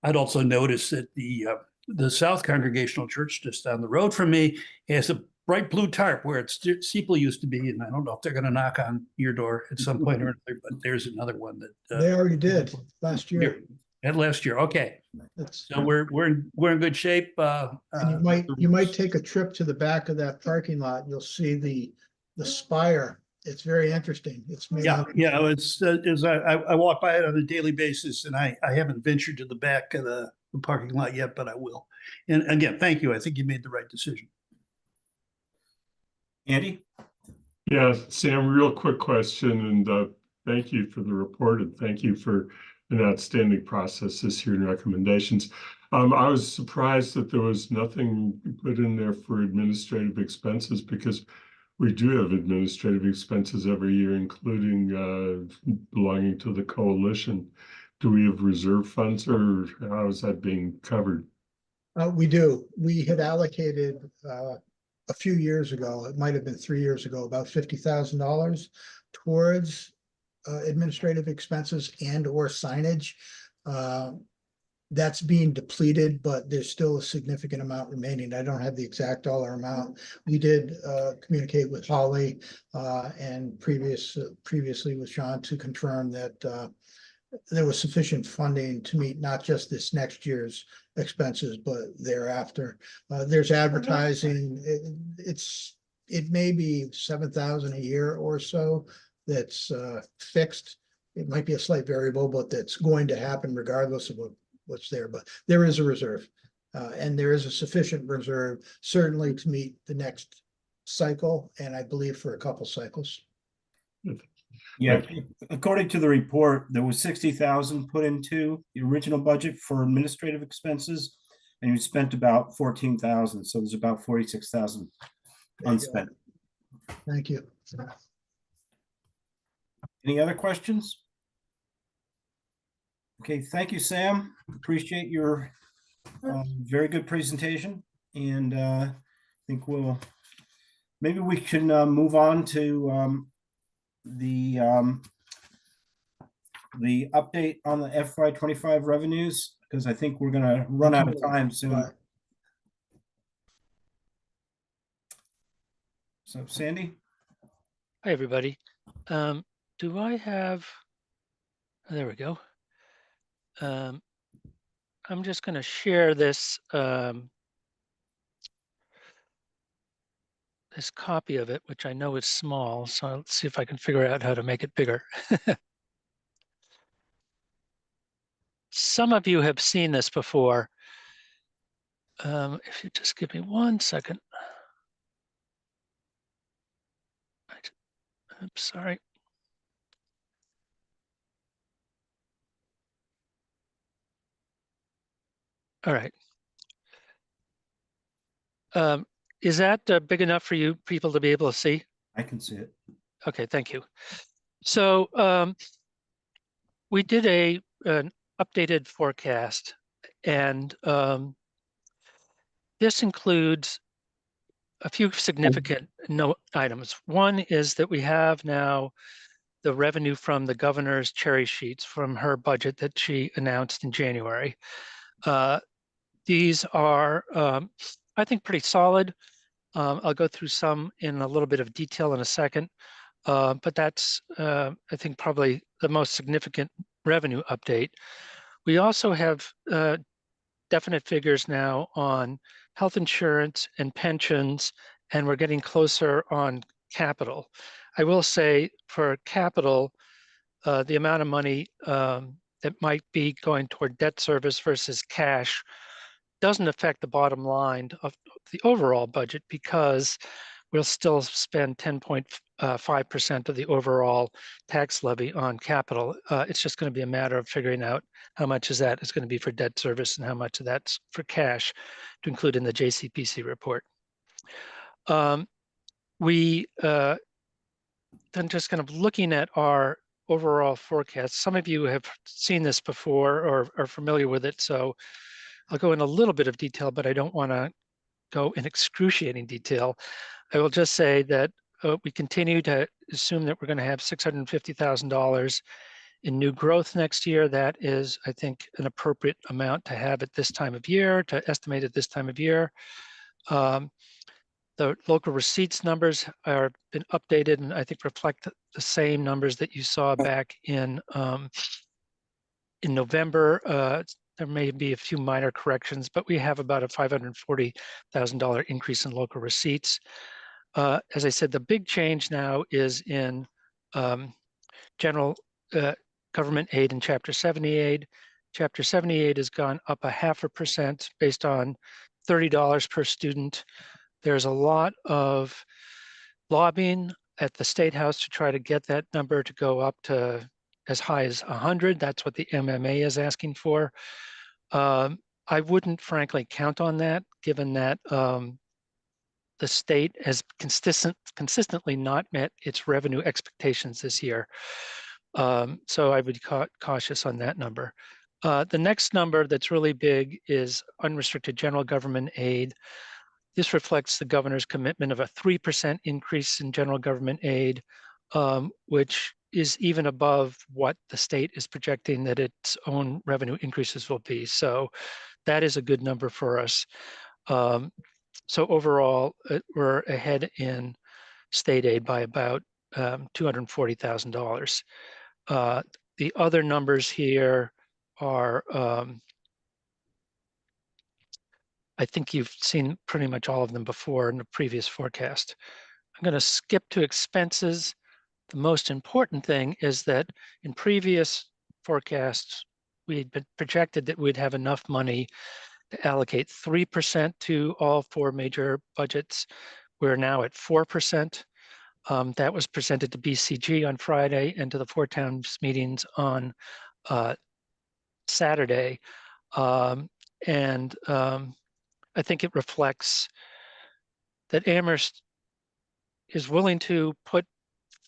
I'd also noticed that the South Congregational Church just down the road from me has a bright blue tarp where its steeple used to be, and I don't know if they're going to knock on your door at some point or another, but there's another one that They already did last year. last year. Okay, That's- so we're in good shape. And you might take a trip to the back of that parking lot. You'll see the spire. It's very interesting. It's made Yeah, out. yeah, it's I walk by it on a daily basis, and I haven't ventured to the back of the parking lot yet, but I will. And again, thank you. I think you made the right decision. Andy? Yeah, Sam, real quick question, and thank you for the report, and thank you for an outstanding process this year and recommendations. I was surprised that there was nothing put in there for administrative expenses, because we do have administrative expenses every year, including belonging to the coalition. Do we have reserve funds, or how is that being covered? We do. We had allocated a few years ago, it might have been 3 years ago, about $50,000 towards administrative expenses and or signage. That's being depleted, but there's still a significant amount remaining. I don't have the exact dollar amount. We did communicate with Holly and previously with Sean to confirm that there was sufficient funding to meet not just this next year's expenses, but thereafter. There's advertising. It may be 7,000 a year or so that's fixed. It might be a slight variable, but that's going to happen regardless of what's there. But there is a reserve, and there is a sufficient reserve certainly to meet the next cycle, and I believe for a couple cycles. Yeah, according to the report, there was 60,000 put into the original budget for administrative expenses, and you spent about 14,000, so there's about 46,000 unspent. Thank you. Any other questions? Okay, thank you, Sam. Appreciate your very good presentation, and I think maybe we can move on to the update on the FY25 revenues, because I think we're gonna run out of time soon. So Sandy? Hi, everybody. Do I have, oh, there we go. I'm just going to share this this copy of it, which I know is small. So let's see if I can figure out how to make it bigger. Some of you have seen this before. If you just give me 1 second. I'm sorry. All right. Is that big enough for you people to be able to see? I can see it. Okay, thank you. So we did an updated forecast, and this includes a few significant note items. One is that we have now the revenue from the governor's cherry sheets from her budget that she announced in January. These are, I think, pretty solid. I'll go through some in a little bit of detail in a second, but that's, I think, probably the most significant revenue update. We also have definite figures now on health insurance and pensions, and we're getting closer on capital. I will say for capital, the amount of money that might be going toward debt service versus cash doesn't affect the bottom line of the overall budget because we'll still spend 10.5% of the overall tax levy on capital. It's just going to be a matter of figuring out how much of that is going to be for debt service and how much of that's for cash to include in the JCPC report. Then just kind of looking at our overall forecast. Some of you have seen this before or are familiar with it, so I'll go in a little bit of detail, but I don't want to go in excruciating detail. I will just say that we continue to assume that we're going to have $650,000 in new growth next year. That is, I think, an appropriate amount to have at this time of year, to estimate at this time of year. The local receipts numbers are been updated and I think reflect the same numbers that you saw back in November. There may be a few minor corrections, but we have about a $540,000 increase in local receipts. As I said, the big change now is in general government aid and Chapter 70 aid. Chapter 70 aid has gone up 0.5% based on $30 per student. There's a lot of lobbying at the State House to try to get that number to go up to as high as 100. That's what the MMA is asking for. I wouldn't frankly count on that, given that the state has consistently not met its revenue expectations this year. So I would be cautious on that number. The next number that's really big is unrestricted general government aid. This reflects the governor's commitment of a 3% increase in general government aid, which is even above what the state is projecting that its own revenue increases will be. So that is a good number for us. So overall, we're ahead in state aid by about $240,000. The other numbers here are, I think you've seen pretty much all of them before in the previous forecast. I'm going to skip to expenses. The most important thing is that in previous forecasts, we'd been projected that we'd have enough money to allocate 3% to all four major budgets. We're now at 4%. That was presented to BCG on Friday and to the Four Towns meetings on Saturday. I think it reflects that Amherst is willing to put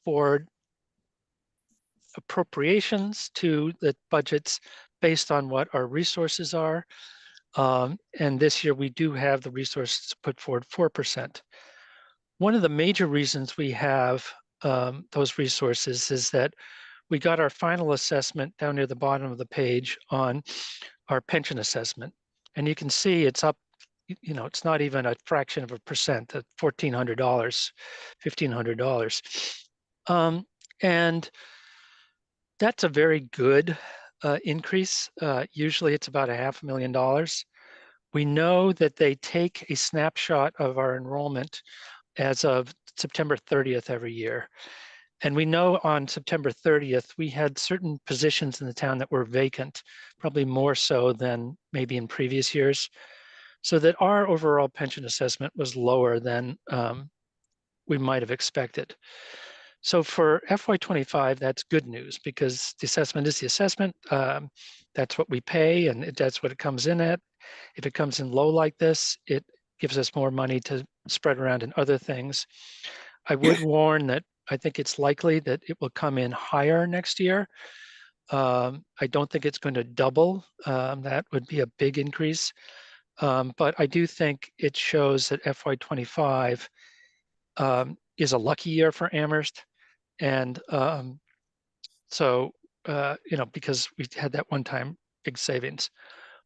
forward appropriations to the budgets based on what our resources are. And this year we do have the resources to put forward 4%. One of the major reasons we have those resources is that we got our final assessment down near the bottom of the page on our pension assessment. And you can see it's up, you know, it's not even a fraction of a percent at $1,400, $1,500. And that's a very good increase. Usually it's about $500,000. We know that they take a snapshot of our enrollment as of September 30th every year. And we know on September 30th, we had certain positions in the town that were vacant, probably more so than maybe in previous years, so that our overall pension assessment was lower than we might have expected. So for FY25, that's good news because the assessment is the assessment. That's what we pay and that's what it comes in at. If it comes in low like this, it gives us more money to spread around in other things. I would warn that I think it's likely that it will come in higher next year. I don't think it's going to double. That would be a big increase. But I do think it shows that FY25 is a lucky year for Amherst. And so, you know, because we had that one-time big savings.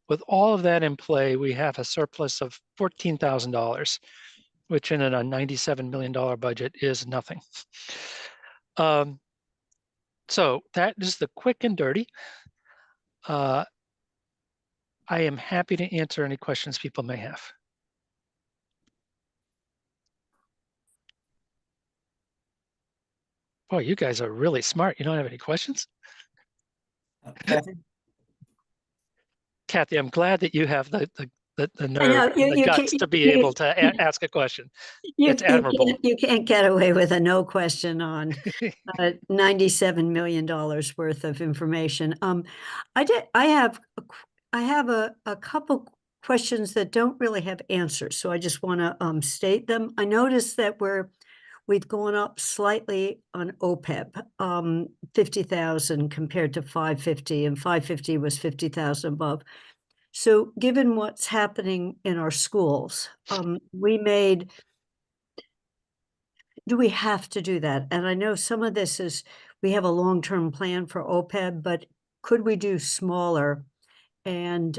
with all of that in play, we have a surplus of $14,000, which in a $97 million budget is nothing. So that is the quick and dirty. I am happy to answer any questions people may have. Boy, you guys are really smart. You don't have any questions? Kathy? Kathy, I'm glad that you have the I nerve know, and the guts to be able to ask a question. It's admirable. You can't get away with a no question on $97 million worth of information. I have a couple questions that don't really have answers, so I just want to state them. I noticed that we've gone up slightly on OPEB, 50,000 compared to 550, and 550 was 50,000 above. So given what's happening in our schools, do we have to do that? And I know some of this is, we have a long-term plan for OPEB, but could we do smaller? And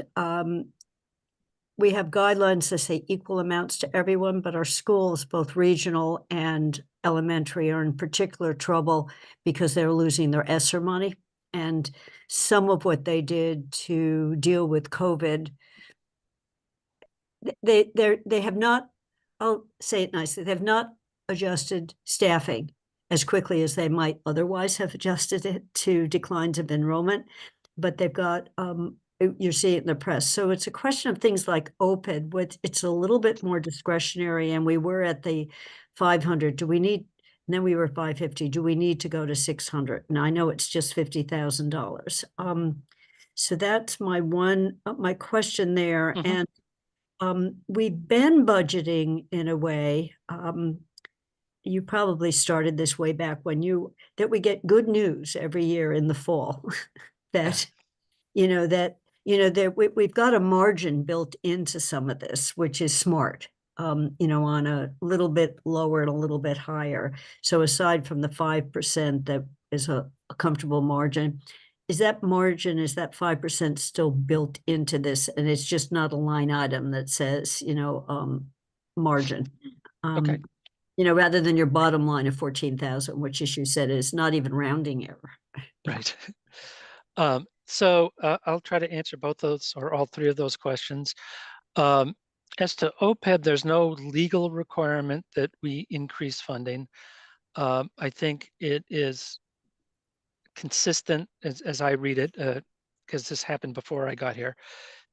we have guidelines that say equal amounts to everyone, but our schools, both regional and elementary, are in particular trouble because they're losing their ESSER money. And some of what they did to deal with COVID, they have not, I'll say it nicely, they have not adjusted staffing as quickly as they might otherwise have adjusted it to declines of enrollment, but they've got, you see it in the press. So it's a question of things like OPED, which it's a little bit more discretionary, and we were at the 500. Do we need, and then we were 550. Do we need to go to 600? And I know it's just $50,000. So that's my my question there. Mhm. And we've been budgeting in a way, you probably started this way back when that we get good news every year in the fall that, we've got a margin built into some of this, which is smart, on a little bit lower and a little bit higher. So aside from the 5% that is a comfortable margin, is that 5% still built into this? And it's just not a line item that says, margin. Okay. Rather than your bottom line of 14,000, which, as you said, is not even rounding error. Right. So I'll try to answer both those or all three of those questions. As to OPEB, there's no legal requirement that we increase funding. I think it is consistent, as I read it, because this happened before I got here,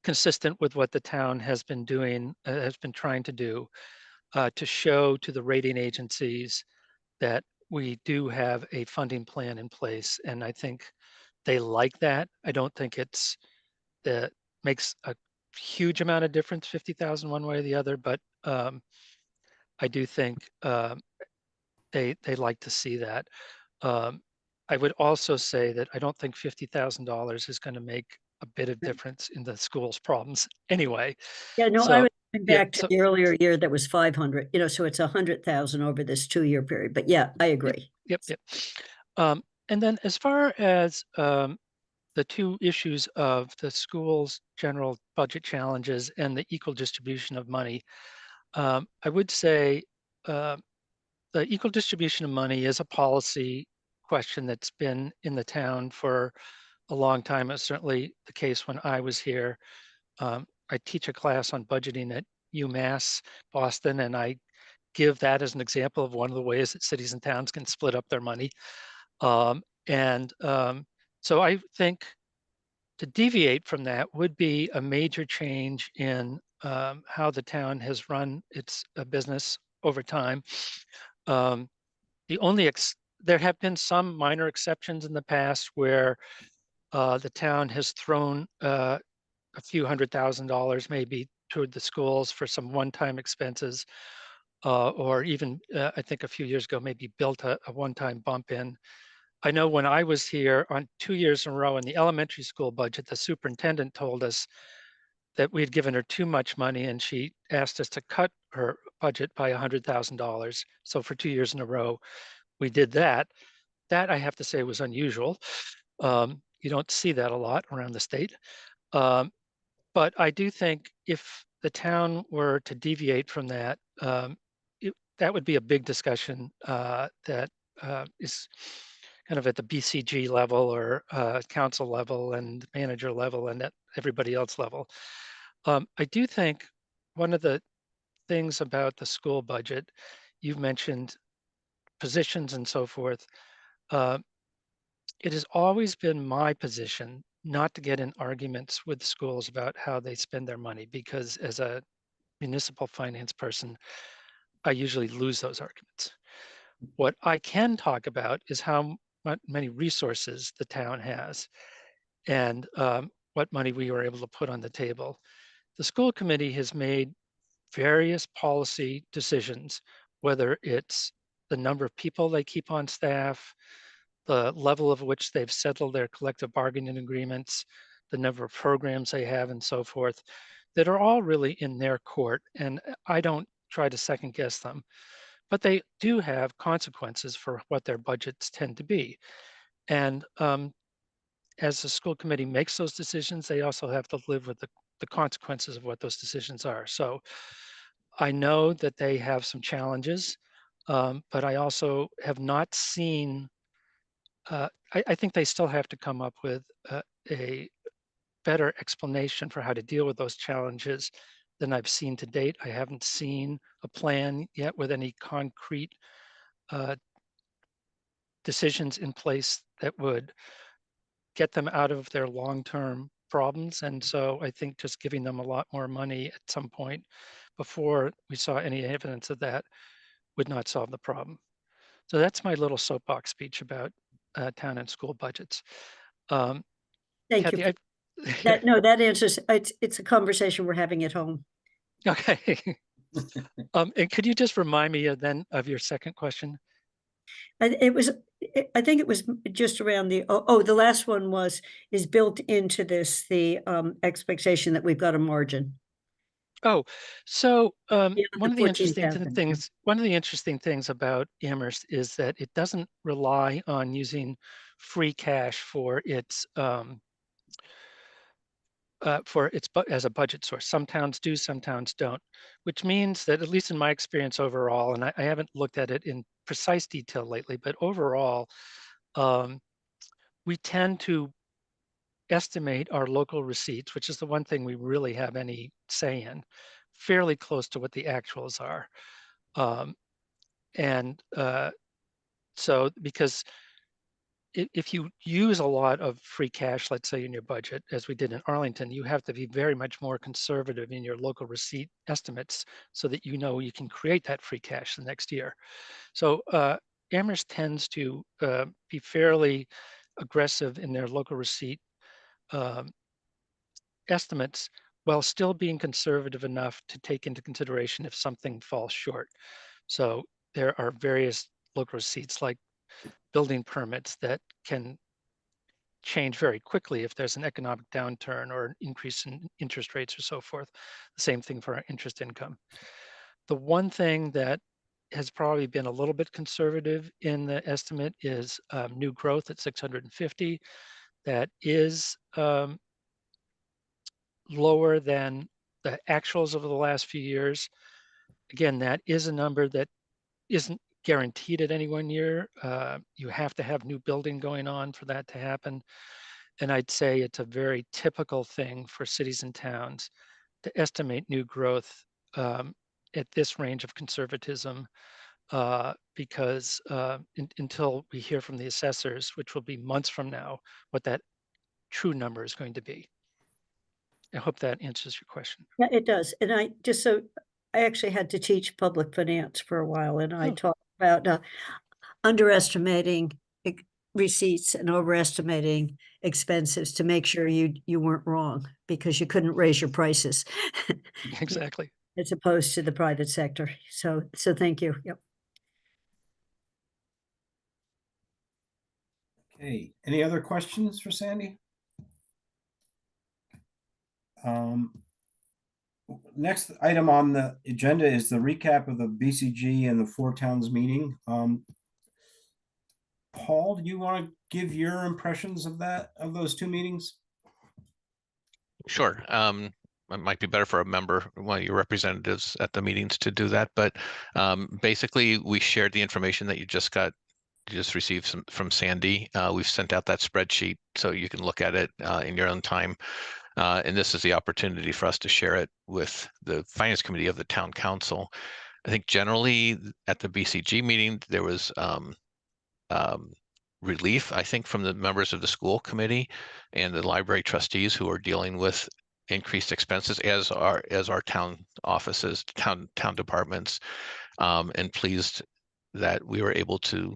consistent with what the town has been doing, has been trying to do, to show to the rating agencies that we do have a funding plan in place. And I think they like that. I don't think that makes a huge amount of difference, 50,000 one way or the other, but I do think they like to see that. I would also say that I don't think $50,000 is going to make a bit of difference in the school's problems anyway. Yeah, no, So, I was going yeah, back to so- the earlier year that was 500, so it's 100,000 over this 2-year period. But yeah, I agree. Yep. And then as far as the two issues of the school's general budget challenges and the equal distribution of money, I would say the equal distribution of money is a policy question that's been in the town for a long time. It's certainly the case when I was here. I teach a class on budgeting at UMass Boston, and I give that as an example of one of the ways that cities and towns can split up their money. So I think to deviate from that would be a major change in how the town has run its business over time. There have been some minor exceptions in the past where the town has thrown a few $100,000 maybe toward the schools for some one-time expenses, or even I think a few years ago maybe built a one-time bump in. I know when I was here on 2 years in a row in the elementary school budget, the superintendent told us that we had given her too much money and she asked us to cut her budget by $100,000. So for 2 years in a row, we did that. That I have to say was unusual. You don't see that a lot around the state. But I do think if the town were to deviate from that, that would be a big discussion that is kind of at the BCG level or council level and manager level and at everybody else level. I do think one of the things about the school budget, you've mentioned positions and so forth. It has always been my position not to get in arguments with schools about how they spend their money, because as a municipal finance person, I usually lose those arguments. What I can talk about is how many resources the town has and what money we were able to put on the table. The school committee has made various policy decisions, whether it's the number of people they keep on staff, the level of which they've settled their collective bargaining agreements, the number of programs they have and so forth, that are all really in their court. And I don't try to second guess them, but they do have consequences for what their budgets tend to be. And as the school committee makes those decisions, they also have to live with the consequences of what those decisions are. So I know that they have some challenges, but I also have not seen, I think they still have to come up with a better explanation for how to deal with those challenges than I've seen to date. I haven't seen a plan yet with any concrete decisions in place that would get them out of their long-term problems. And so I think just giving them a lot more money at some point before we saw any evidence of that would not solve the problem. So that's my little soapbox speech about town and school budgets. Thank Kathy, you. That answers, it's a conversation we're having at home. Okay. And could you just remind me then of your second question? I think it was just around the last one is built into this, the expectation that we've got a margin. Oh, so Beyond one the of the interesting 14,000. things about Amherst is that it doesn't rely on using free cash for its as a budget source. Some towns do, some towns don't, which means that, at least in my experience overall, and I haven't looked at it in precise detail lately, but overall, we tend to estimate our local receipts, which is the one thing we really have any say in, fairly close to what the actuals are. So because if you use a lot of free cash, let's say in your budget, as we did in Arlington, you have to be very much more conservative in your local receipt estimates so that you know you can create that free cash the next year. So Amherst tends to be fairly aggressive in their local receipt estimates while still being conservative enough to take into consideration if something falls short. So there are various local receipts like building permits that can change very quickly if there's an economic downturn or an increase in interest rates or so forth. The same thing for our interest income. The one thing that has probably been a little bit conservative in the estimate is new growth at 650. That is lower than the actuals over the last few years. Again, that is a number that isn't guaranteed at any one year. You have to have new building going on for that to happen. And I'd say it's a very typical thing for cities and towns to estimate new growth at this range of conservatism because until we hear from the assessors, which will be months from now, what that true number is going to be. I hope that answers your question. Yeah, it does. And I actually had to teach public finance for a while, and I talked about underestimating receipts and overestimating expenses to make sure you weren't wrong, because you couldn't raise your prices. Exactly. As opposed to the private sector. So thank you. Yep. Okay, any other questions for Sandy? Next item on the agenda is the recap of the BCG and the Four Towns meeting. Paul, do you want to give your impressions of those two meetings? Sure. it might be better for a member, one of your representatives at the meetings to do that. But basically, we shared the information that you just received from Sandy. We've sent out that spreadsheet so you can look at it in your own time. And this is the opportunity for us to share it with the Finance Committee of the Town Council. I think generally at the BCG meeting, there was relief, I think, from the members of the school committee and the library trustees who are dealing with increased expenses as our town offices, town departments, and pleased that we were able to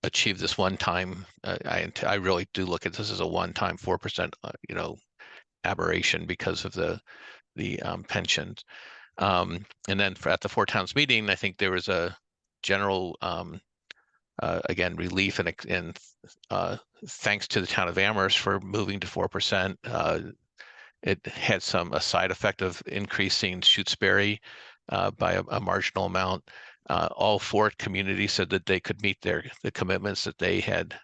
achieve this one time. I really do look at this as a one-time 4%, aberration because of the pensions. And then at the Four Towns meeting, I think there was a general again, relief and thanks to the town of Amherst for moving to 4%. It had a side effect of increasing Shutesbury by a marginal amount. All four communities said that they could meet the commitments that they had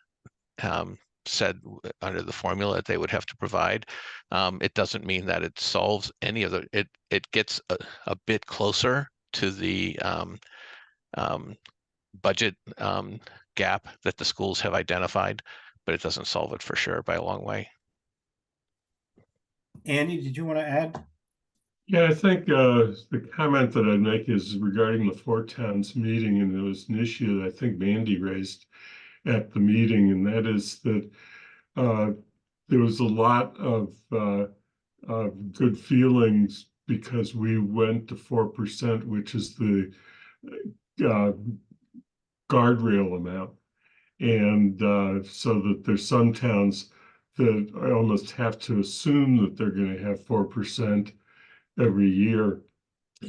said under the formula that they would have to provide. It doesn't mean that it solves any of it gets a bit closer to the budget gap that the schools have identified, but it doesn't solve it for sure by a long way. Andy, did you want to add? Yeah, I think the comment that I'd make is regarding the Four Towns meeting, and it was an issue that I think Mandy raised at the meeting, and that is that there was a lot of good feelings because we went to 4%, which is the guardrail amount. And so that there's some towns that I almost have to assume that they're going to have 4% every year.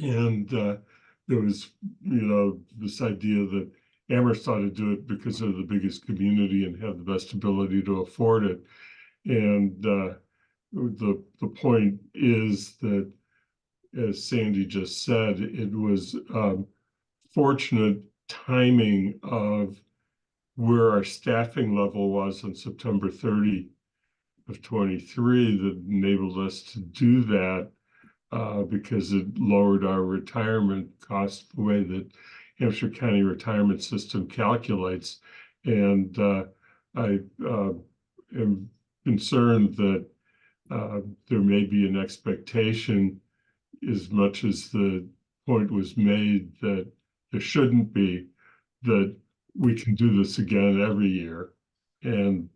And there was, this idea that Amherst ought to do it because they're the biggest community and have the best ability to afford it. And the point is that, as Sandy just said, it was fortunate timing of where our staffing level was on September 30 of 23 that enabled us to do that because it lowered our retirement costs the way that Hampshire County retirement system calculates. And I am concerned that there may be an expectation, as much as the point was made that there shouldn't be, that we can do this again every year. And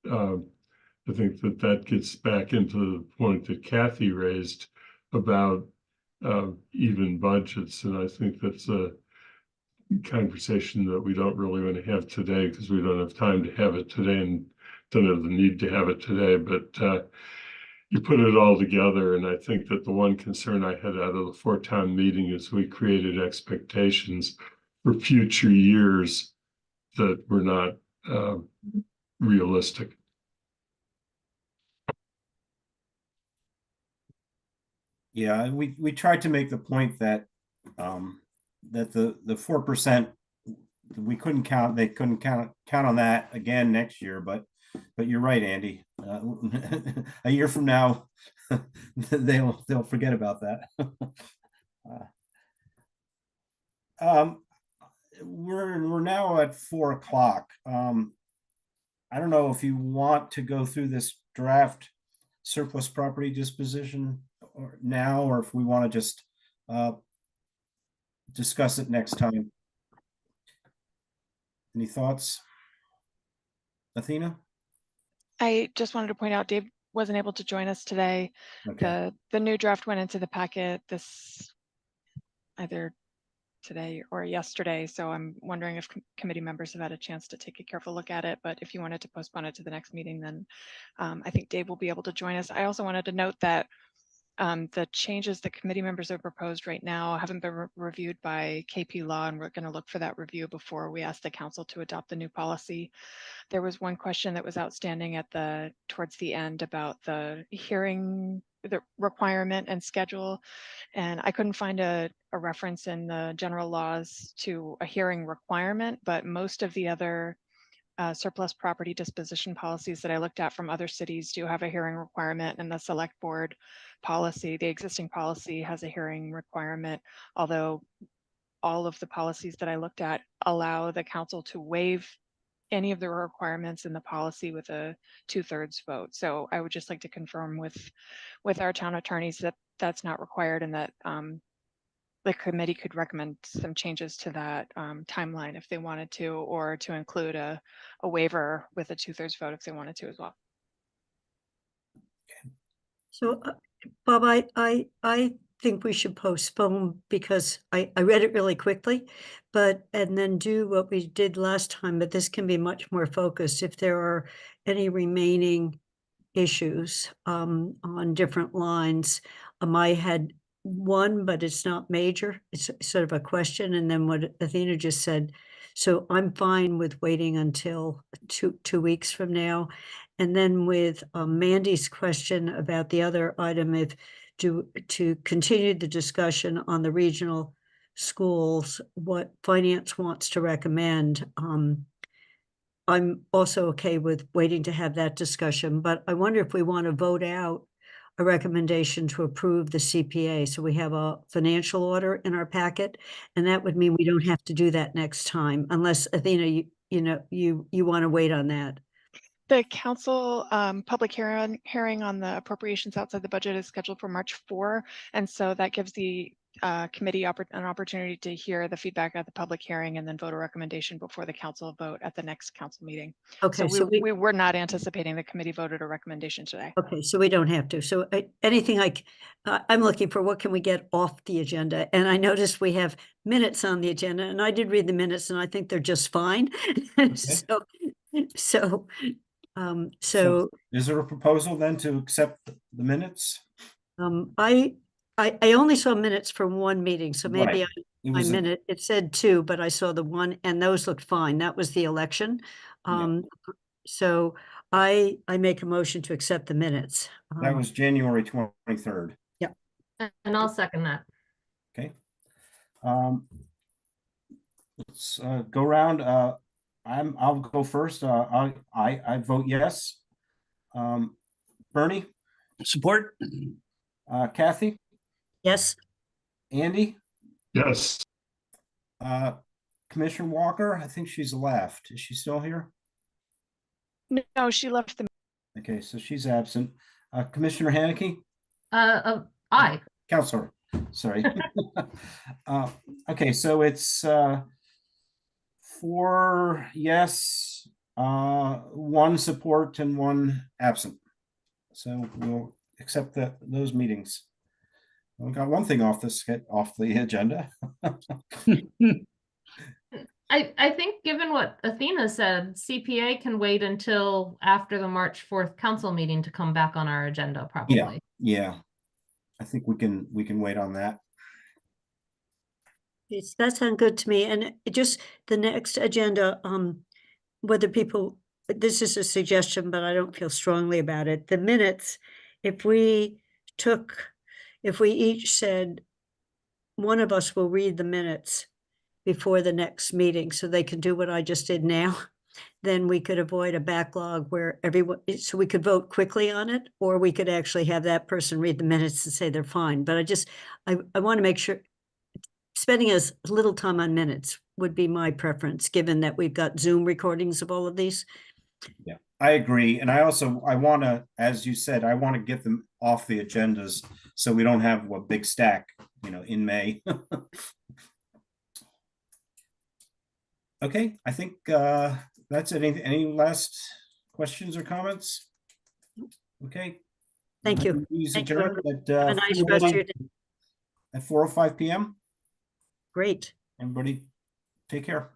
I think that gets back into the point that Kathy raised about even budgets. And I think that's a conversation that we don't really want to have today because we don't have time to have it today and don't have the need to have it today. But you put it all together, and I think that the one concern I had out of the four-town meeting is we created expectations for future years that were not realistic. Yeah, we tried to make the point that that the 4% we couldn't count. They couldn't count on that again next year. But you're right, Andy. A year from now, they'll forget about that. We're now at 4 o'clock. I don't know if you want to go through this draft surplus property disposition now, or if we want to just discuss it next time. Any thoughts, Athena? I just wanted to point out Dave wasn't able to join us today. Okay. The new draft went into the packet either today or yesterday. So I'm wondering if committee members have had a chance to take a careful look at it. But if you wanted to postpone it to the next meeting, then I think Dave will be able to join us. I also wanted to note that the changes that committee members have proposed right now haven't been reviewed by KP Law, and we're going to look for that review before we ask the council to adopt the new policy. There was one question that was outstanding towards the end about the hearing, the requirement and schedule, and I couldn't find a reference in the general laws to a hearing requirement, but most of the other surplus property disposition policies that I looked at from other cities do have a hearing requirement, and the select board policy, the existing policy, has a hearing requirement, although all of the policies that I looked at allow the council to waive any of the requirements in the policy with a 2/3 vote. So I would just like to confirm with our town attorneys that that's not required, and that the committee could recommend some changes to that timeline if they wanted to, or to include a waiver with a 2/3 vote if they wanted to as well. So, Bob, I think we should postpone because I read it really quickly, and then do what we did last time, but this can be much more focused. If there are any remaining issues on different lines, I had one, but it's not major. It's sort of a question, and then what Athena just said. So I'm fine with waiting until two weeks from now. And then with Mandy's question about the other item, if to continue the discussion on the regional schools, what finance wants to recommend. I'm also okay with waiting to have that discussion, but I wonder if we want to vote out a recommendation to approve the CPA. So we have a financial order in our packet, and that would mean we don't have to do that next time, unless Athena, you want to wait on that. The council public hearing on the appropriations outside the budget is scheduled for March 4. And so that gives the committee an opportunity to hear the feedback at the public hearing and then vote a recommendation before the council vote at the next council meeting. Okay, So we were not anticipating the committee voted a recommendation today. Okay, so we don't have to. So anything like, I'm looking for what can we get off the agenda? And I noticed we have minutes on the agenda, and I did read the minutes, and I think they're just fine. So is there a proposal then to accept the minutes? I only saw minutes from one meeting, so maybe Right. it said two, but I saw the one, and those looked fine. That was the election. So I make a motion to accept the minutes. That was January 23rd. And I'll second that. Okay. Let's go around. I'll go first. I vote yes. Bernie, Support? Kathy, Yes. Andy, Yes. Commissioner Walker. I think she's left. Is she still here? No, she left the. Okay, so she's absent. Commissioner Haneke? Aye. Counselor, sorry. Okay, so it's 4 yes, 1 support and 1 absent. So we'll accept those meetings. We got one thing off the agenda. I think given what Athena said, CPA can wait until after the March 4th council meeting to come back on our agenda, probably. Yeah. I think we can wait on that. That sounds good to me. And just the next agenda, whether people, this is a suggestion, but I don't feel strongly about it. The minutes, if we each said, one of us will read the minutes before the next meeting, so they can do what I just did now, then we could avoid a backlog where so we could vote quickly on it, or we could actually have that person read the minutes and say they're fine. But I want to make sure spending as little time on minutes would be my preference, given that we've got Zoom recordings of all of these. Yeah, I agree. And I want to, as you said, I want to get them off the agendas so we don't have a big stack, in May. Okay, I think that's it. Any last questions or comments? Okay. Thank you. Please Thank you, adjourn Have a nice rest of your day. at 4:05 p.m. Great. Everybody, take care.